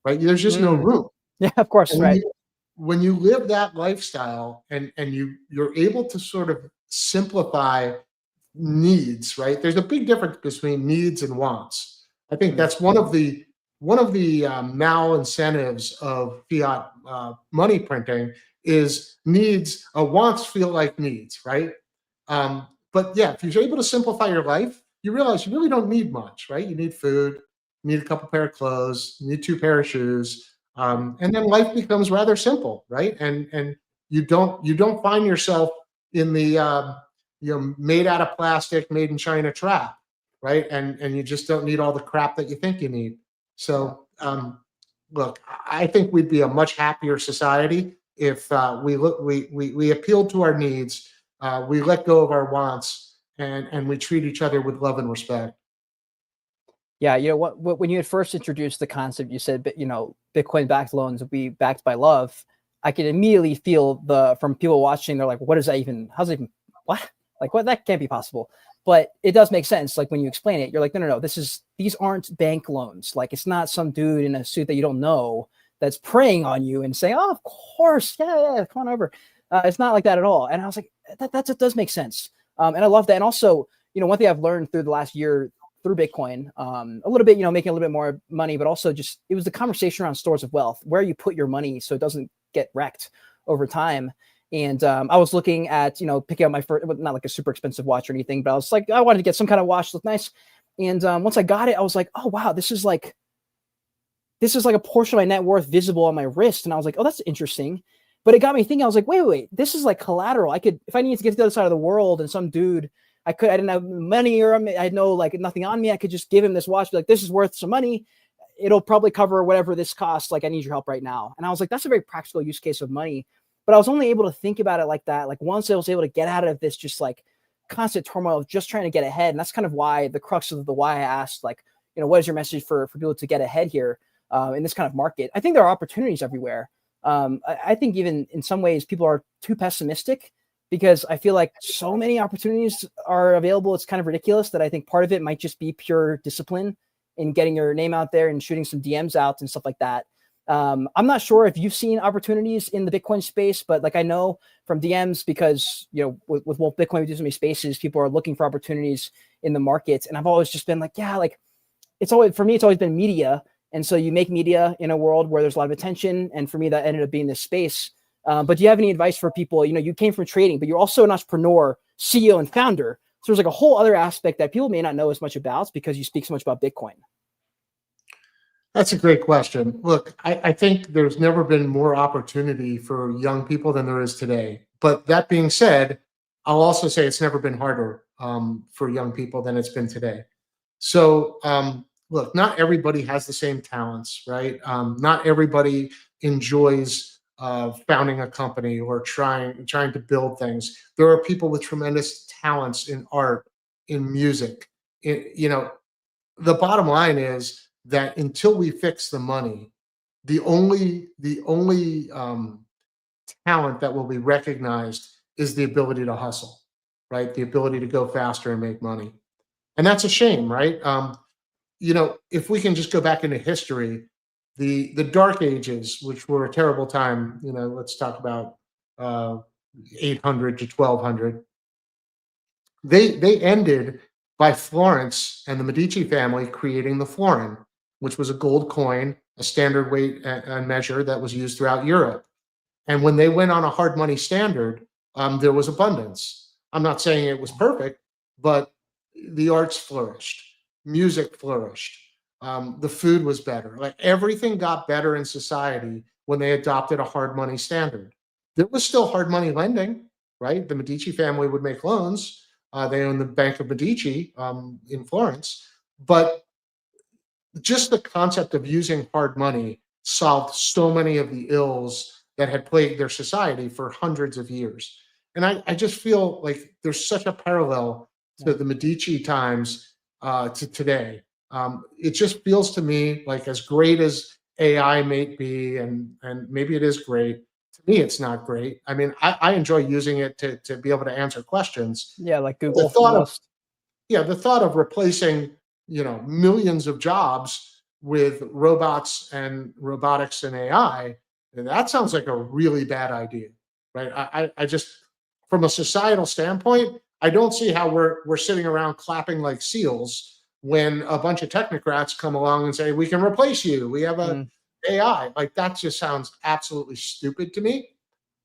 right? There's just no room. Yeah, of course, right. When you live that lifestyle and you're able to sort of simplify needs, right? There's a big difference between needs and wants. I think that's one of the mal-incentives of fiat money printing is needs. Wants feel like needs, right? But yeah, if you're able to simplify your life, you realize you really don't need much, right? You need food, you need a couple pair of clothes, you need 2 pair of shoes, and then life becomes rather simple, right? And you don't find yourself in the made out of plastic, made in China trap, right? And you just don't need all the crap that you think you need. So look, I think we'd be a much happier society if we appealed to our needs, we let go of our wants, and we treat each other with love and respect. Yeah, you know what? When you had first introduced the concept, you said, Bitcoin-backed loans will be backed by love. I could immediately feel from people watching. They're like, "What is that even? How's it even? What? Like, what? That can't be possible." But it does make sense. Like when you explain it, you're like, "No. These aren't bank loans. Like it's not some dude in a suit that you don't know that's preying on you and saying, 'Oh, of course, yeah, come on over.'" It's not like that at all. And I was like, "That does make sense." And I love that. And also, one thing I've learned through the last year through Bitcoin, a little bit, making a little bit more money, but also just it was the conversation around stores of wealth, where you put your money so it doesn't get wrecked over time. And I was looking at, picking up my first, not like a super expensive watch or anything, but I was like, I wanted to get some kind of watch that looked nice. And once I got it, I was like, oh wow, this is like a portion of my net worth visible on my wrist. And I was like, oh, that's interesting. But it got me thinking. I was like, wait, this is like collateral. I could, if I needed to get to the other side of the world and some dude, I didn't have money or I had nothing on me. I could just give him this watch, be like, this is worth some money. It'll probably cover whatever this costs. Like, I need your help right now. And I was like, that's a very practical use case of money. But I was only able to think about it like that. Like once I was able to get out of this, just like constant turmoil of just trying to get ahead. And that's kind of why the crux of why I asked, like, what is your message for people to get ahead here in this kind of market? I think there are opportunities everywhere. I think even in some ways people are too pessimistic, because I feel like so many opportunities are available. It's kind of ridiculous that I think part of it might just be pure discipline in getting your name out there and shooting some DMs out and stuff like that. I'm not sure if you've seen opportunities in the Bitcoin space, but like I know from DMs, because, with Wolf Bitcoin, we do so many spaces, people are looking for opportunities in the market. And I've always just been like, yeah, like for me, it's always been media. And so you make media in a world where there's a lot of attention. And for me, that ended up being this space. But do you have any advice for people? You came from trading, but you're also an entrepreneur, CEO, and founder. So there's like a whole other aspect that people may not know as much about because you speak so much about Bitcoin. That's a great question. Look, I think there's never been more opportunity for young people than there is today. But that being said, I'll also say it's never been harder for young people than it's been today. So, look, not everybody has the same talents, right? Not everybody enjoys founding a company or trying to build things. There are people with tremendous talents in art, in music. The bottom line is that until we fix the money, the only talent that will be recognized is the ability to hustle, right? The ability to go faster and make money, and that's a shame, right? If we can just go back into history, the Dark Ages, which were a terrible time, let's talk about uh, 800 to 1200. They ended by Florence and the Medici family creating the florin, which was a gold coin, a standard weight and measure that was used throughout Europe. And when they went on a hard money standard, there was abundance. I'm not saying it was perfect, but the arts flourished, music flourished, the food was better. Like everything got better in society when they adopted a hard money standard. There was still hard money lending, right? The Medici family would make loans. They owned the Bank of Medici in Florence, but just the concept of using hard money solved so many of the ills that had plagued their society for hundreds of years. And I just feel like there's such a parallel to the Medici times to today. It just feels to me like as great as AI may be, and maybe it is great, to me it's not great. I mean, I enjoy using it to be able to answer questions. Yeah, like But the Google thought of almost. the thought of replacing millions of jobs with robots and robotics and AI, that sounds like a really bad idea, right? I just, from a societal standpoint, I don't see how we're sitting around clapping like seals when a bunch of technocrats come along and say we can replace you. We have a AI. Like that just sounds absolutely stupid to me.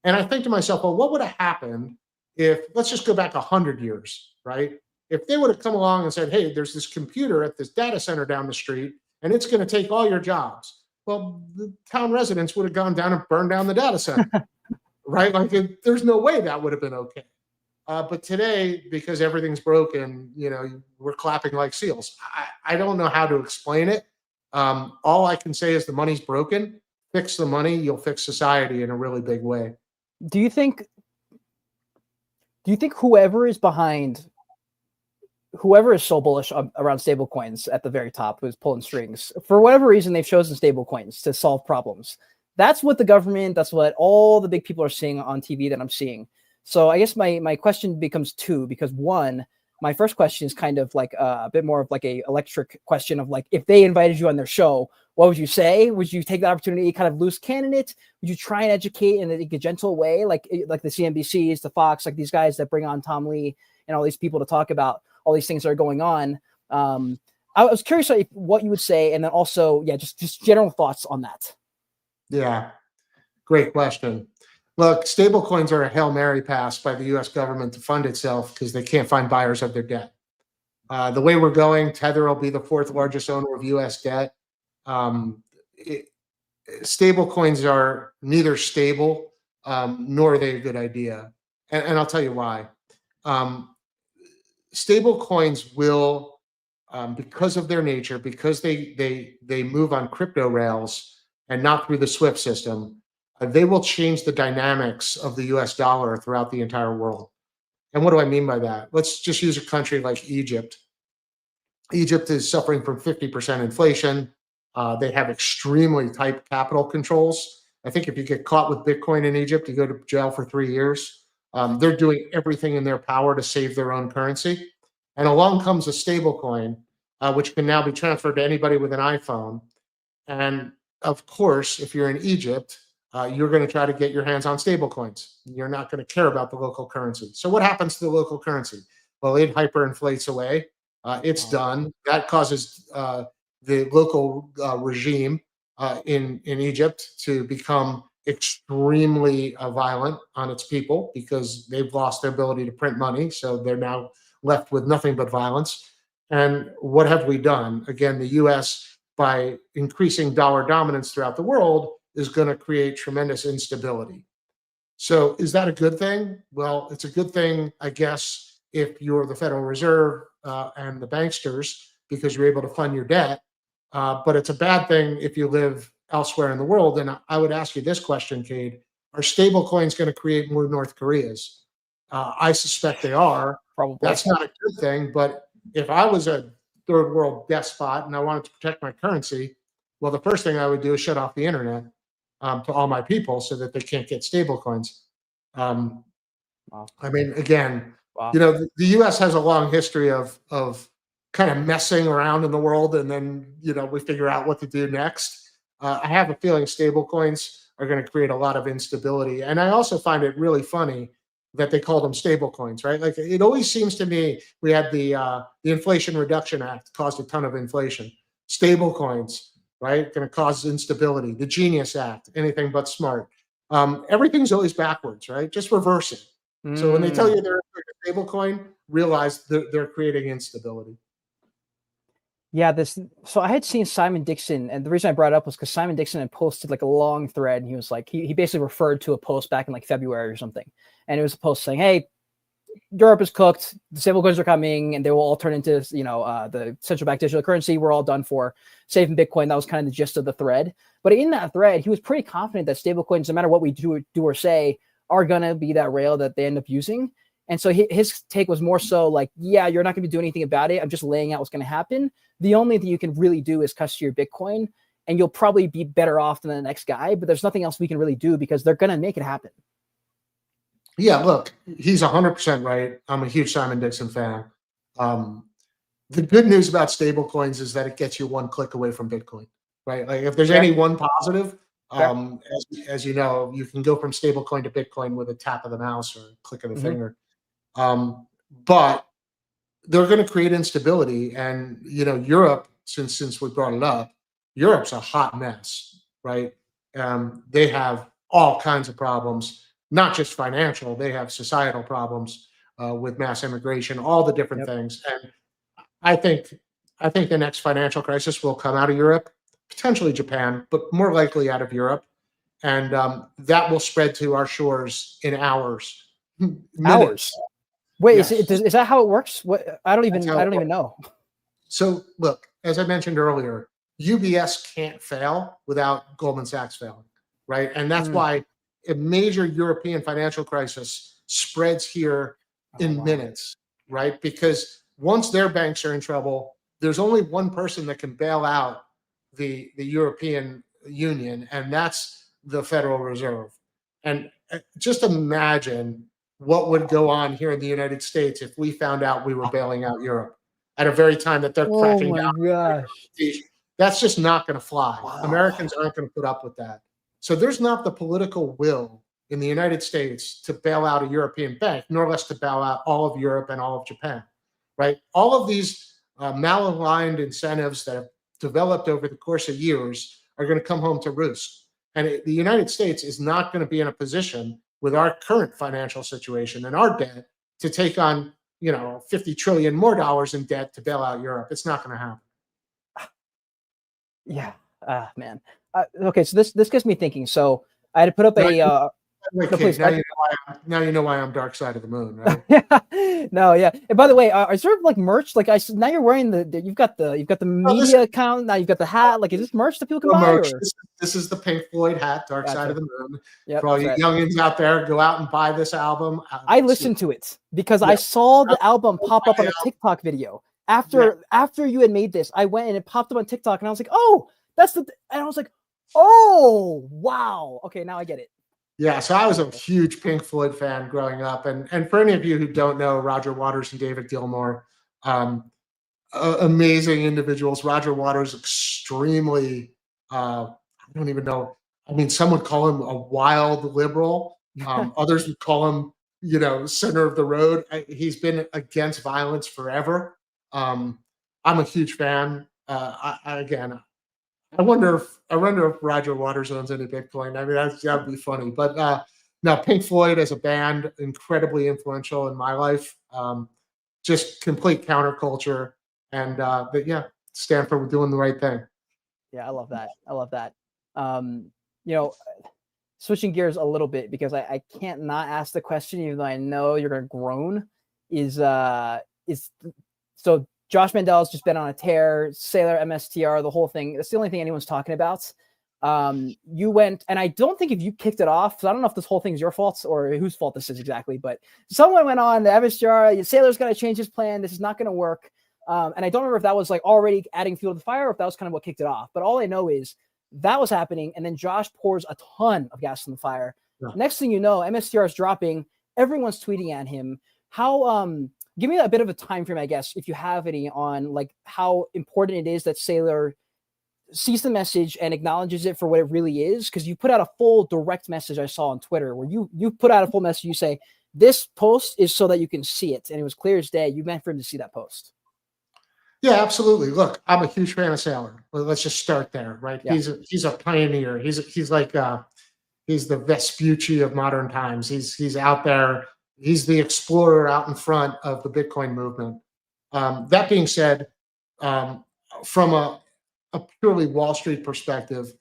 And I think to myself, well, what would have happened if, let's just go back 100 years, right? If they would have come along and said, hey, there's this computer at this data center down the street, and it's going to take all your jobs. Well, the town residents would have gone down and burned down the data center, right? Like, there's no way that would have been okay. But today, because everything's broken, we're clapping like seals. I don't know how to explain it. All I can say is the money's broken. Fix the money, you'll fix society in a really big way. Do you think whoever is behind whoever is so bullish around stablecoins at the very top who's pulling strings, for whatever reason, they've chosen stablecoins to solve problems. That's what the government, that's what all the big people are seeing on TV that I'm seeing. So I guess my question becomes two, because one, my first question is kind of like a bit more of like a electric question of like, if they invited you on their show, what would you say? Would you take the opportunity, kind of loose cannon it? Would you try and educate in a gentle way, like the CNBCs, the Fox, like these guys that bring on Tom Lee and all these people to talk about all these things that are going on? I was curious what you would say, and then also, yeah, just general thoughts on that. Yeah, great question. Look, stablecoins are a Hail Mary pass by the US government to fund itself because they can't find buyers of their debt. The way we're going, Tether will be the fourth largest owner of US debt. Stablecoins are neither stable nor are they a good idea. And I'll tell you why. Stablecoins will, because of their nature, because they move on crypto rails and not through the SWIFT system, they will change the dynamics of the US dollar throughout the entire world. And what do I mean by that? Let's just use a country like Egypt. Egypt is suffering from 50% inflation. They have extremely tight capital controls. I think if you get caught with Bitcoin in Egypt, you go to jail for 3 years. They're doing everything in their power to save their own currency. And along comes a stable coin, which can now be transferred to anybody with an iPhone. And of course, if you're in Egypt, you're going to try to get your hands on stable coins. You're not going to care about the local currency. So what happens to the local currency? Well, it hyperinflates away. It's done. That causes the local regime in Egypt to become extremely violent on its people because they've lost their ability to print money. So they're now left with nothing but violence. And what have we done? Again, the US, by increasing dollar dominance throughout the world, is going to create tremendous instability. So is that a good thing? Well, it's a good thing, I guess, if you're the Federal Reserve and the banksters, because you're able to fund your debt. But it's a bad thing if you live elsewhere in the world. And I would ask you this question, Cade. Are stable coins going to create more North Koreas? I suspect they are. Probably. That's not a good thing. But if I was a third world despot and I wanted to protect my currency, well, the first thing I would do is shut off the internet to all my people so that they can't get stable coins. Wow. I mean, again, Wow. you know, the U.S. has a long history of kind of messing around in the world, and then, you know, we figure out what to do next. I have a feeling stable coins are going to create a lot of instability. And I also find it really funny that they call them stable coins, right? Like, it always seems to me, we had the Inflation Reduction Act caused a ton of inflation. Stable coins, right, going to cause instability. The Genius Act, anything but smart. Everything's always backwards, right? Just reverse it. So when they tell you they're a stable coin, realize they're creating instability. Yeah, so I had seen Simon Dixon, and the reason I brought it up was because Simon Dixon had posted like a long thread, and he was like, he basically referred to a post back in like February or something. And it was a post saying, hey, Europe is cooked, the stablecoins are coming, and they will all turn into, you know, the central bank digital currency. We're all done for. Saving Bitcoin. That was kind of the gist of the thread. But in that thread, he was pretty confident that stablecoins, no matter what we do or say, are going to be that rail that they end up using. And so his take was more so like, yeah, you're not going to be doing anything about it. I'm just laying out what's going to happen. The only thing you can really do is custody your Bitcoin, and you'll probably be better off than the next guy. But there's nothing else we can really do because they're going to make it happen. Yeah, look, he's 100% right. I'm a huge Simon Dixon fan. The good news about stablecoins is that it gets you one click away from Bitcoin, right? Like, if there's any one positive, as you know, you can go from stablecoin to Bitcoin with a tap of the mouse or a click of the finger. But they're going to create instability. And, you know, Europe, since we brought it up, Europe's a hot mess, right? They have all kinds of problems, not just financial. They have societal problems with mass immigration, all the different things. And I think the next financial crisis will come out of Europe, potentially Japan, but more likely out of Europe. And that will spread to our shores in hours. Hours. Wait, yes. is that how it works? What I don't even know. So look, as I mentioned earlier, UBS can't fail without Goldman Sachs failing, right? And that's why a major European financial crisis spreads here in minutes, right? Because once their banks are in trouble, there's only one person that can bail out the European Union, and that's the Federal Reserve. And just imagine what would go on here in the United States if we found out we were bailing out Europe at a very time that they're Oh cracking my down. gosh. That's just not going to fly. Wow. Americans aren't going to put up with that. So there's not the political will in the United States to bail out a European bank, nor less to bail out all of Europe and all of Japan, right? All of these malaligned incentives that have developed over the course of years are going to come home to roost. And the United States is not going to be in a position with our current financial situation and our debt to take on, 50 trillion more dollars in debt to bail out Europe. It's not going to happen. Yeah. Man. Okay. So this gets me thinking. So I had to put up a. Wait, Kate, now you know why I'm Dark Side of the Moon, right? No, yeah. And by the way, is there like merch? Like I said, now you're wearing you've got the media account. Now you've got the hat. Like, is this merch that people can buy? This is the Pink Floyd hat, Dark Side of the Moon. Yep, for all you youngins out there, go out and buy this album. I listened to it because I saw the album pop up on a TikTok video after you had made this. I went and it popped up on TikTok, and I was like, oh, and I was like, oh, wow. Okay, now I get it. Yeah, so I was a huge Pink Floyd fan growing up, and for any of you who don't know, Roger Waters and David Gilmour, amazing individuals. Roger Waters, extremely, I don't even know. I mean, some would call him a wild liberal. Others would call him, center of the road. He's been against violence forever. I'm a huge fan. I wonder if Roger Waters owns any Bitcoin. I mean, that'd be funny. But no, Pink Floyd as a band, incredibly influential in my life. Just complete counterculture, and stand for doing the right thing. Yeah, I love that. Switching gears a little bit because I can't not ask the question, even though I know you're gonna groan. So Josh Mandel's just been on a tear, Saylor, Mstr, the whole thing. That's the only thing anyone's talking about. You went, and I don't think if you kicked it off, because I don't know if this whole thing's your fault or whose fault this is exactly, but someone went on the Mstr, Saylor's got to change his plan. This is not going to work. And I don't remember if that was like already adding fuel to the fire or if that was kind of what kicked it off. But all I know is that was happening. And then Josh pours a ton of gas in the fire. Yeah. Next thing you know, Mstr is dropping. Everyone's tweeting at him. Give me a bit of a time frame, I guess, if you have any, on like how important it is that Saylor sees the message and acknowledges it for what it really is. Because you put out a full direct message I saw on Twitter where you put out a full message. You say, this post is so that you can see it. And it was clear as day. You meant for him to see that post. Yeah, absolutely. Look, I'm a huge fan of Saylor. Let's just start there, right? Yeah. He's a pioneer. He's like he's the Vespucci of modern times. He's out there. He's the explorer out in front of the Bitcoin movement. That being said, from a purely Wall Street perspective,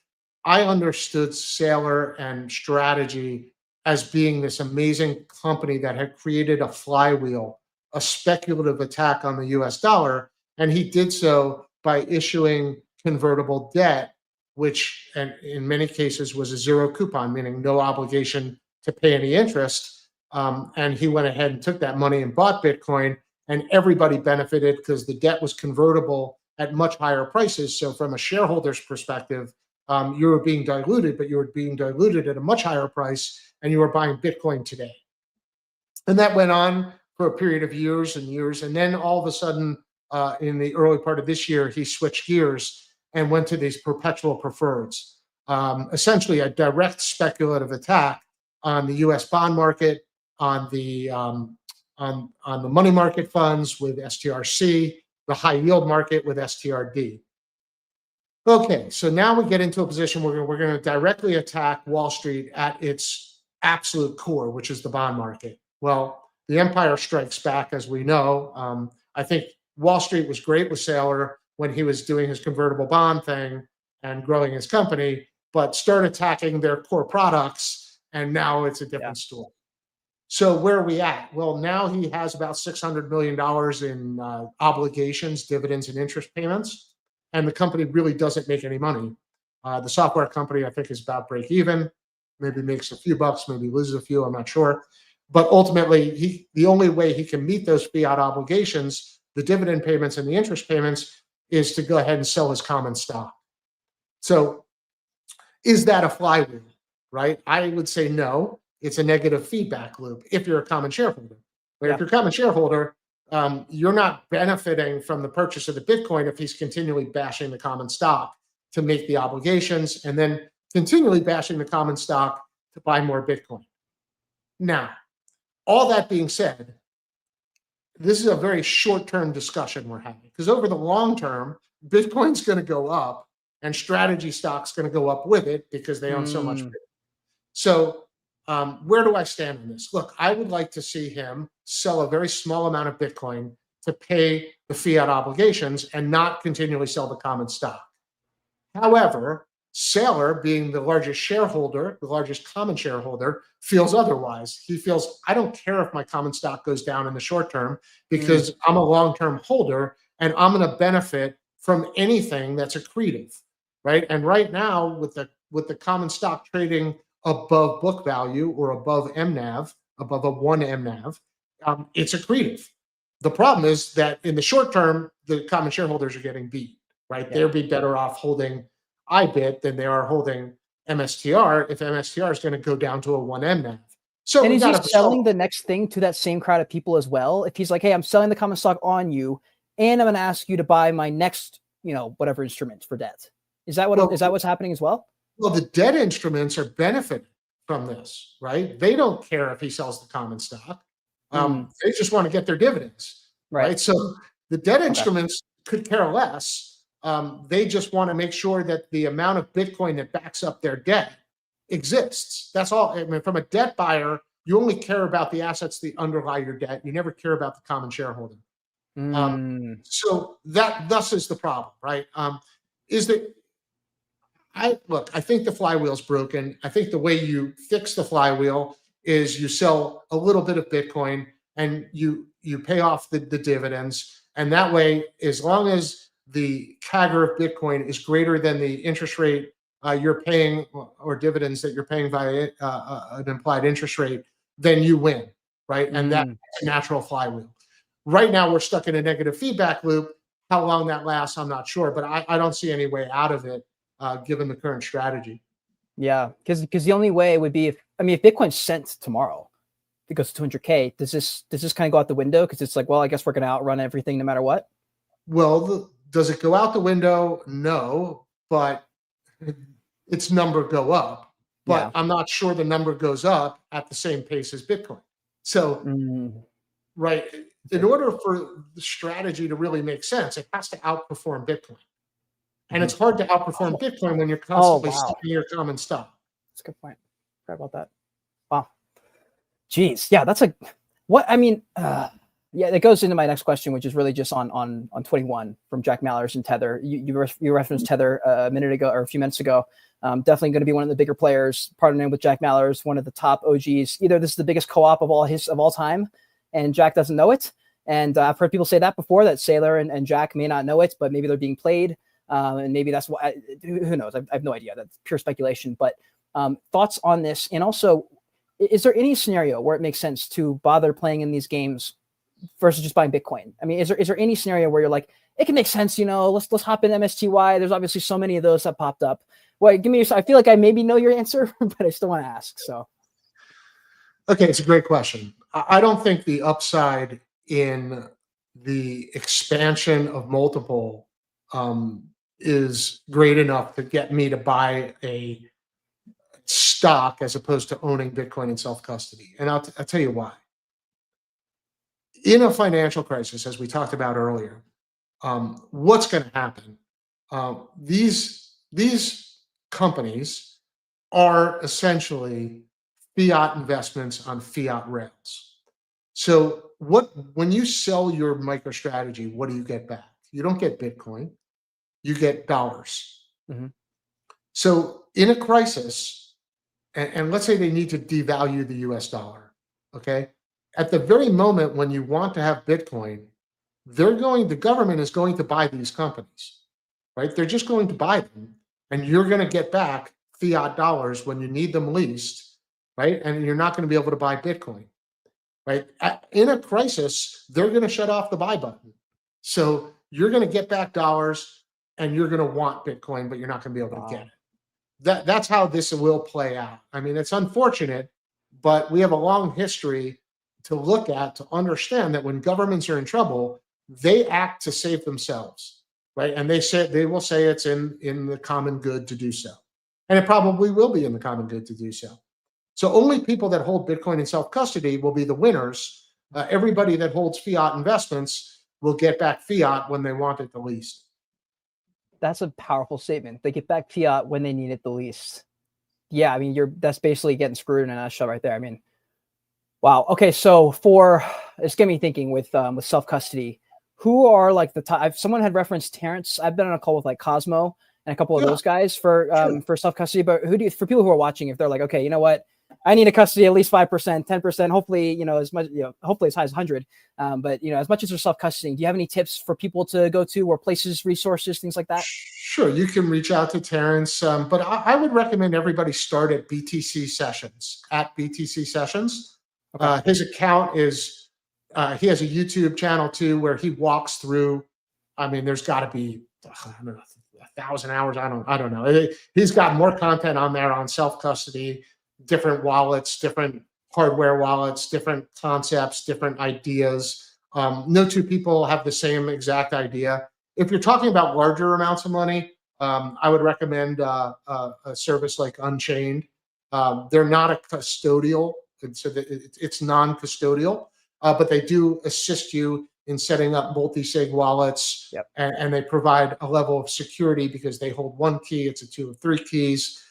I understood Saylor and strategy as being this amazing company that had created a flywheel, a speculative attack on the US dollar. And he did so by issuing convertible debt, which and in many cases was a zero coupon, meaning no obligation to pay any interest. And he went ahead and took that money and bought Bitcoin, and everybody benefited because the debt was convertible at much higher prices. So from a shareholder's perspective, you were being diluted, but you were being diluted at a much higher price, and you were buying Bitcoin today. And that went on for a period of years and years. And then all of a sudden, in the early part of this year, he switched gears and went to these perpetual preferreds, essentially a direct speculative attack on the U.S. bond market, on the money market funds with STRC, the high yield market with STRD. Okay, so now we get into a position where we're going to directly attack Wall Street at its absolute core, which is the bond market. Well, the empire strikes back, as we know. I think Wall Street was great with Saylor when he was doing his convertible bond thing and growing his company, but start attacking their core products, and now it's a different story. So where are we at? Well, now he has about $600 million in obligations, dividends, and interest payments, and the company really doesn't make any money. The software company, I think, is about break even, maybe makes a few bucks, maybe loses a few, I'm not sure. But ultimately, the only way he can meet those fiat obligations the dividend payments and the interest payments is to go ahead and sell his common stock. So is that a flywheel, right? I would say no. It's a negative feedback loop if you're a common shareholder. But if you're a common shareholder, you're not benefiting from the purchase of the Bitcoin if he's continually bashing the common stock to make the obligations and then continually bashing the common stock to buy more Bitcoin. Now, all that being said, this is a very short-term discussion we're having because over the long term, Bitcoin's going to go up and strategy stock's going to go up with it because they own so much Bitcoin. So where do I stand on this? Look, I would like to see him sell a very small amount of Bitcoin to pay the fiat obligations and not continually sell the common stock. However, Saylor, being the largest shareholder, the largest common shareholder, feels otherwise. He feels, I don't care if my common stock goes down in the short term because I'm a long-term holder and I'm going to benefit from anything that's accretive, right? And right now, with the common stock trading above book value or above MNAV, above a 1 MNAV, it's accretive. The problem is that in the short term, the common shareholders are getting beat, right? They'll be better off holding IBIT than they are holding MSTR if MSTR is going to go down to a 1 MNAV. So and is he selling the next thing to that same crowd of people as well? If he's like, hey, I'm selling the common stock on you, and I'm going to ask you to buy my next, whatever instrument for debt. Is that what's happening as well? Well, the debt instruments are benefiting from this, right? They don't care if he sells the common stock. They just want to get their dividends, right? So the debt instruments could care less. They just want to make sure that the amount of Bitcoin that backs up their debt exists. That's all. I mean, from a debt buyer, you only care about the assets that underlie your debt. You never care about the common shareholder. So that thus is the problem, right? I think the flywheel's broken. I think the way you fix the flywheel is you sell a little bit of Bitcoin and you pay off the dividends. And that way, as long as the CAGR of Bitcoin is greater than the interest rate you're paying or dividends that you're paying via an implied interest rate, then you win, right? And that's a natural flywheel. Right now, we're stuck in a negative feedback loop. How long that lasts, I'm not sure, but I don't see any way out of it given the current strategy. Yeah, because the only way would be if Bitcoin's sent tomorrow, it goes to 200K. Does this kind of go out the window? Because it's like, well, I guess we're going to outrun everything no matter what. Well, does it go out the window? No, but its number go up. But I'm not sure the number goes up at the same pace as Bitcoin. So, right, in order for the strategy to really make sense, it has to outperform Bitcoin. And it's hard to outperform Bitcoin when you're constantly selling your common stock. That's a good point. Sorry about that. Wow. Jeez. Yeah, that's that goes into my next question, which is really just on 21 from Jack Mallers and Tether. You referenced Tether a minute ago or a few minutes ago. Definitely going to be one of the bigger players, partnering with Jack Mallers, one of the top OGs. Either this is the biggest co-op of all time, and Jack doesn't know it. And I've heard people say that before, that Saylor and Jack may not know it, but maybe they're being played. And maybe that's why, who knows? I have no idea. That's pure speculation. But thoughts on this? And also, is there any scenario where it makes sense to bother playing in these games versus just buying Bitcoin? I mean, is there any scenario where you're like, it can make sense, let's hop in MSTY. There's obviously so many of those that popped up. Well, I feel like I maybe know your answer, but I still want to ask. So, okay, it's a great question. I don't think the upside in the expansion of multiple is great enough to get me to buy a stock as opposed to owning Bitcoin in self-custody. And I'll tell you why. In a financial crisis, as we talked about earlier, what's going to happen? These companies are essentially fiat investments on fiat rails. So when you sell your MicroStrategy, what do you get back? You don't get Bitcoin. You get dollars. So in a crisis, and let's say they need to devalue the US dollar, okay? At the very moment when you want to have Bitcoin, the government is going to buy these companies, right? They're just going to buy them, and you're going to get back fiat dollars when you need them least, right? And you're not going to be able to buy Bitcoin, right? In a crisis, they're going to shut off the buy button. So you're going to get back dollars and you're going to want Bitcoin, but you're not going to be able to get it. That's how this will play out. I mean, it's unfortunate, but we have a long history to look at to understand that when governments are in trouble, they act to save themselves, right? And they will say it's in the common good to do so, and it probably will be in the common good to do so. So only people that hold Bitcoin in self custody will be the winners. Everybody that holds fiat investments will get back fiat when they want it the least. That's a powerful statement. They get back fiat when they need it the least. Yeah, I mean, that's basically getting screwed in a nutshell right there. I mean, wow. Okay, so it's getting me thinking with self custody. Who are like the top? Someone had referenced Terrence. I've been on a call with like Cosmo and a couple of those guys for self custody. But for people who are watching, if they're like, okay, you know what, I need a custody at least 5%, 10%, hopefully, as much, hopefully as high as 100. But as much as they're self custodying, do you have any tips for people to go to, or places, resources, things like that? Sure, you can reach out to Terrence, but I would recommend everybody start at BTC Sessions, at BTC Sessions. Okay. His account is, he has a YouTube channel too, where he walks through. I mean, there's got to be, I don't know, 1,000 hours. I don't know. He's got more content on there on self custody, different wallets, different hardware wallets, different concepts, different ideas. No two people have the same exact idea. If you're talking about larger amounts of money, I would recommend a service like Unchained. They're not a custodial, so it's non-custodial, but they do assist you in setting up multi-sig wallets, and they provide a level of security because they hold one key. It's a 2 of 3 keys.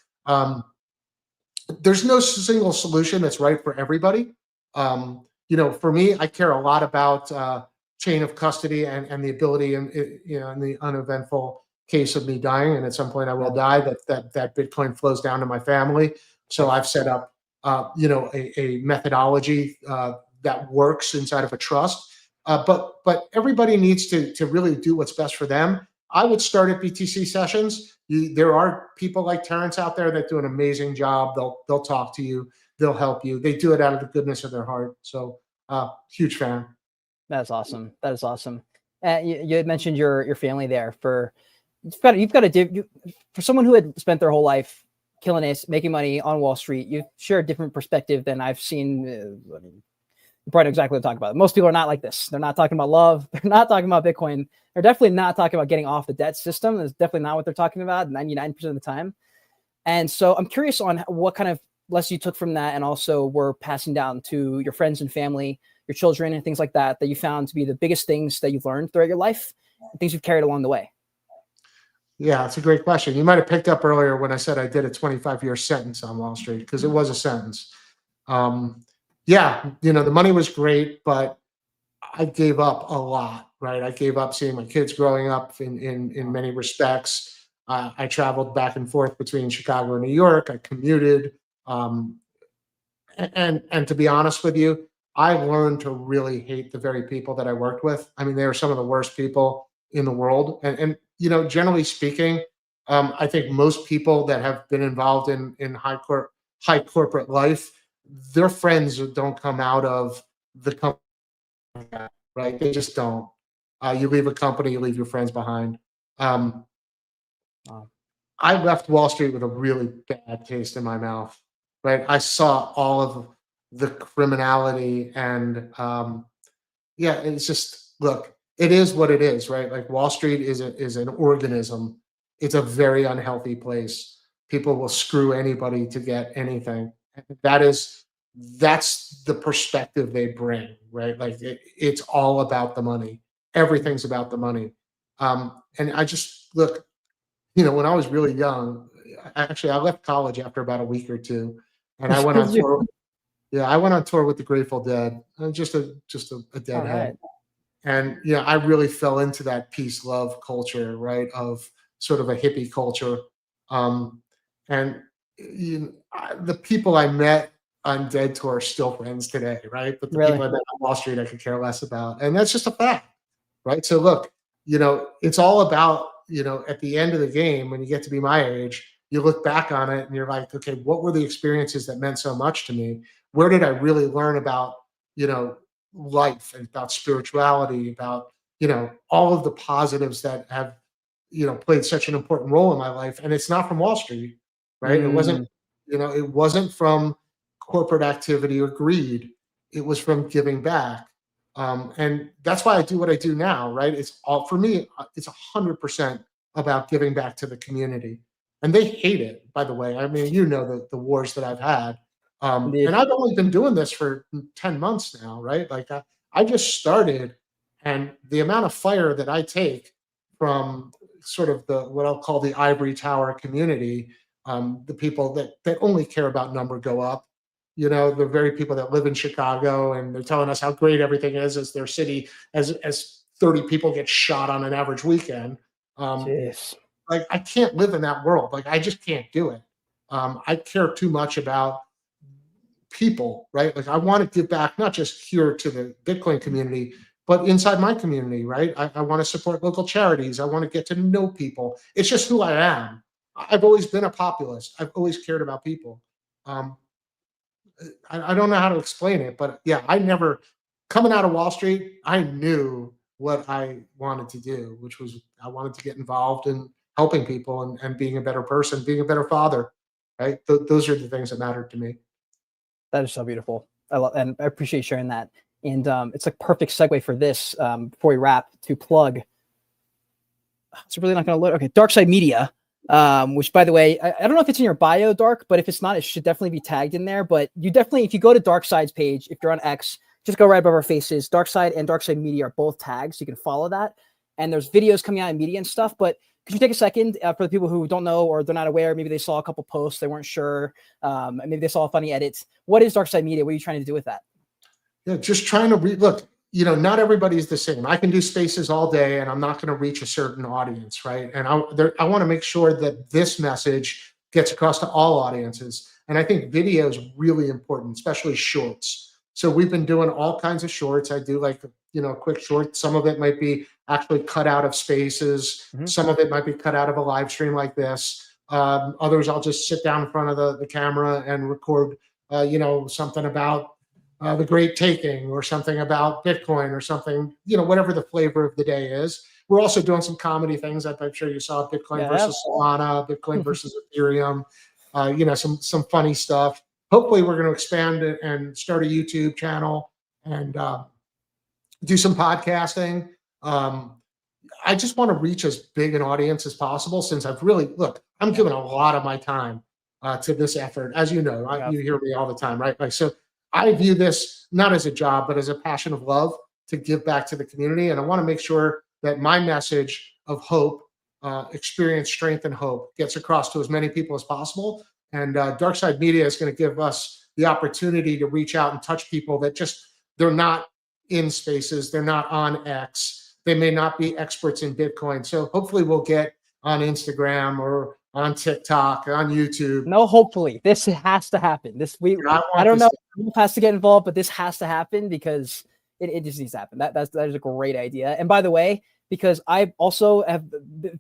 There's no single solution that's right for everybody. For me, I care a lot about chain of custody and the ability, in the uneventful case of me dying, and at some point I will die, that Bitcoin flows down to my family. So I've set up, a methodology that works inside of a trust. But everybody needs to really do what's best for them. I would start at BTC Sessions. There are people like Terrence out there that do an amazing job. They'll talk to you. They'll help you. They do it out of the goodness of their heart. So huge fan. That's awesome. That is awesome. You had mentioned your family there. For someone who had spent their whole life killing it, making money on Wall Street, you share a different perspective than I've seen. You probably know exactly what I'm talking about. Most people are not like this. They're not talking about love. They're not talking about Bitcoin. They're definitely not talking about getting off the debt system. That's definitely not what they're talking about 99% of the time. And so I'm curious on what kind of lessons you took from that, and also were passing down to your friends and family, your children, and things like that you found to be the biggest things that you've learned throughout your life, and things you've carried along the way. Yeah, it's a great question. You might have picked up earlier when I said I did a 25-year sentence on Wall Street, because it was a sentence. The money was great, but I gave up a lot, right? I gave up seeing my kids growing up in many respects. I traveled back and forth between Chicago and New York. I commuted. And to be honest with you, I learned to really hate the very people that I worked with. I mean, they were some of the worst people in the world. And generally speaking, I think most people that have been involved in high corporate life, their friends don't come out of the company, right? They just don't. You leave a company, you leave your friends behind. I left Wall Street with a really bad taste in my mouth, right? I saw all of the criminality, and it's just, look, it is what it is, right? Like, Wall Street is an organism. It's a very unhealthy place. People will screw anybody to get anything. That's the perspective they bring, right? Like, it's all about the money. Everything's about the money. And I just, look, when I was really young, I left college after about a week or two, and I went on tour. Yeah, I went on tour with the Grateful Dead. Just a deadhead. Right. And I really fell into that peace love culture, right? Of sort of a hippie culture. And the people I met on Dead Tour are still friends today, right? But the people I met on Wall Street, I could care less about. And that's just a fact, right? So look, it's all about, at the end of the game, when you get to be my age, you look back on it and you're like, okay, what were the experiences that meant so much to me? Where did I really learn about, life, and about spirituality, about, all of the positives that have, played such an important role in my life. And it's not from Wall Street, right? Mm, It wasn't from corporate activity or greed. It was from giving back. And that's why I do what I do now, right? It's all for me, it's 100% about giving back to the community. And they hate it, by the way. I mean, the wars that I've had. And indeed. I've only been doing this for 10 months now, right? Like I just started, and the amount of fire that I take from sort of the what I'll call the ivory tower community, the people that only care about number go up, the very people that live in Chicago, and they're telling us how great everything is as their city, as 30 people get shot on an average weekend. Um, Jeez. like I can't live in that world. Like I just can't do it. I care too much about people, right? Like I want to give back, not just here to the Bitcoin community, but inside my community, right? I want to support local charities. I want to get to know people. It's just who I am. I've always been a populist. I've always cared about people. Um, I don't know how to explain it, but yeah, I never, coming out of Wall Street, I knew what I wanted to do, which was I wanted to get involved in helping people and being a better person, being a better father, right? Those are the things that mattered to me. That is so beautiful. I love, and I appreciate you sharing that. And it's a perfect segue for this before we wrap to plug. It's really not going to load. Okay, Darkside Media, which by the way, I don't know if it's in your bio, Dark, but if it's not, it should definitely be tagged in there. But you definitely, if you go to Darkside's page, if you're on X, just go right above our faces. Darkside and Darkside Media are both tagged, so you can follow that. And there's videos coming out in media and stuff. But could you take a second for the people who don't know or they're not aware? Maybe they saw a couple posts, they weren't sure. Maybe they saw a funny edit. What is Darkside Media? What are you trying to do with that? Yeah, just trying to look, not everybody is the same. I can do spaces all day and I'm not going to reach a certain audience, right? And I want to make sure that this message gets across to all audiences. And I think video is really important, especially shorts. So we've been doing all kinds of shorts. I do like, quick short. Some of it might be actually cut out of spaces. Mhm. Some of it might be cut out of a live stream like this. Others, I'll just sit down in front of the camera and record, something about the great taking or something about Bitcoin or something, whatever the flavor of the day is. We're also doing some comedy things. I'm sure you saw Bitcoin Yeah. versus Solana, Bitcoin versus Ethereum, some funny stuff. Hopefully we're going to expand it and start a YouTube channel and do some podcasting. I just want to reach as big an audience as possible since I'm giving a lot of my time to this effort. As you know, you hear me all the time, right? Like, so I view this not as a job, but as a passion of love to give back to the community. And I want to make sure that my message of hope, experience, strength, and hope gets across to as many people as possible. And Darkside Media is going to give us the opportunity to reach out and touch people that they're not in spaces, they're not on X, they may not be experts in Bitcoin. So hopefully we'll get on Instagram or on TikTok, on YouTube. No, hopefully this has to happen. I don't know who has to get involved, but this has to happen because it just needs to happen. That is a great idea. And by the way, because I also have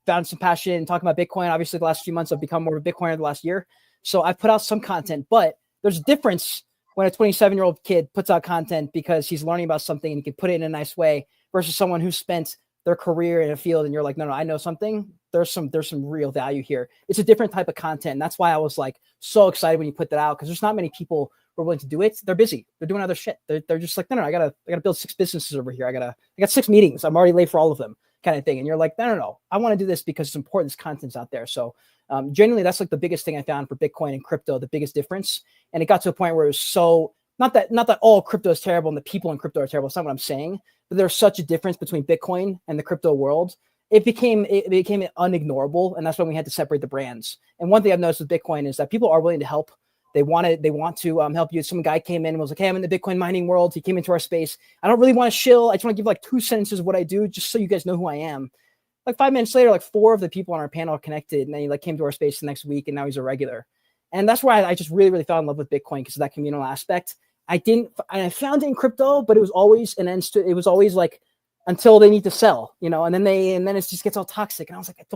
found some passion in talking about Bitcoin. Obviously, the last few months I've become more of a Bitcoiner the last year. So I've put out some content, but there's a difference when a 27-year-old kid puts out content because he's learning about something and he can put it in a nice way versus someone who spent their career in a field and you're like, no, I know something. There's some real value here. It's a different type of content. And that's why I was like so excited when you put that out because there's not many people who are willing to do it. They're busy. They're doing other shit. They're just like, no, I gotta build 6 businesses over here. I got 6 meetings. I'm already late for all of them, kind of thing. And you're like, no. I want to do this because it's important. This content's out there. So genuinely, that's like the biggest thing I found for Bitcoin and crypto, the biggest difference. And it got to a point where it was so not that all crypto is terrible and the people in crypto are terrible. It's not what I'm saying, but there's such a difference between Bitcoin and the crypto world. It became unignorable, and that's when we had to separate the brands. And one thing I've noticed with Bitcoin is that people are willing to help. They want to help you. Some guy came in and was like, "Hey, I'm in the Bitcoin mining world." He came into our space. I don't really want to shill. I just want to give like 2 sentences of what I do, just so you guys know who I am. Like 5 minutes later, like 4 of the people on our panel connected, and then he like came to our space the next week, and now he's a regular. And that's why I just really, really fell in love with Bitcoin because of that communal aspect. I found it in crypto, but it was always it was always like until they need to sell, and then it just gets all toxic. And I was like,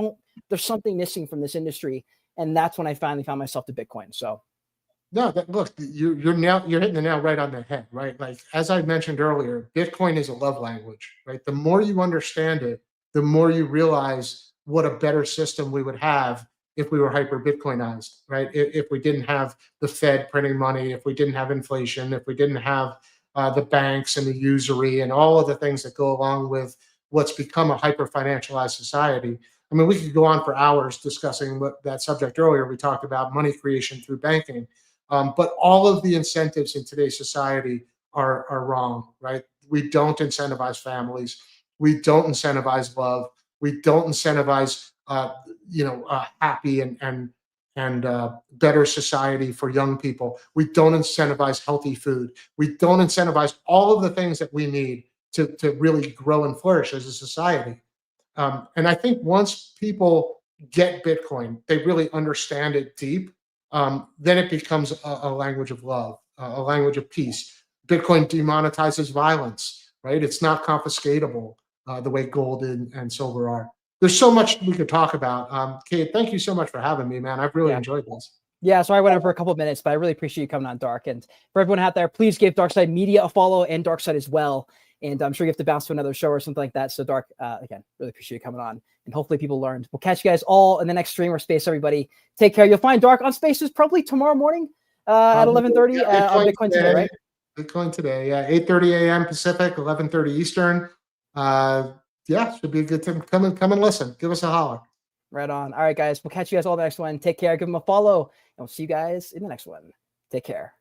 there's something missing from this industry. And that's when I finally found myself to Bitcoin. So No, look, you're hitting the nail right on the head, right? Like as I mentioned earlier, Bitcoin is a love language, right? The more you understand it, the more you realize what a better system we would have if we were hyper Bitcoinized, right? If we didn't have the Fed printing money, if we didn't have inflation, if we didn't have the banks and the usury and all of the things that go along with what's become a hyper financialized society. I mean, we could go on for hours discussing that subject earlier. We talked about money creation through banking. But all of the incentives in today's society are wrong, right? We don't incentivize families. We don't incentivize love. We don't incentivize, happy and better society for young people. We don't incentivize healthy food. We don't incentivize all of the things that we need to really grow and flourish as a society. And I think once people get Bitcoin, they really understand it deep. Then it becomes a language of love, a language of peace. Bitcoin demonetizes violence, right? It's not confiscatable the way gold and silver are. There's so much we could talk about. Kate, thank you so much for having me, man. I've really enjoyed this. Yeah, so I went over a couple of minutes, but I really appreciate you coming on, Dark. And for everyone out there, please give Darkside Media a follow and Darkside as well. And I'm sure you have to bounce to another show or something like that. So Dark, again, really appreciate you coming on. And hopefully people learned. We'll catch you guys all in the next stream or space, everybody. Take care. You'll find Dark on Spaces probably tomorrow morning at 11:30 on Bitcoin today, right? Bitcoin today, yeah, 8:30 a.m. Pacific, 11:30 Eastern. Should be a good time. Come and listen. Give us a holler. Right on. All right, guys. We'll catch you guys all the next one. Take care. Give them a follow. And we'll see you guys in the next one. Take care.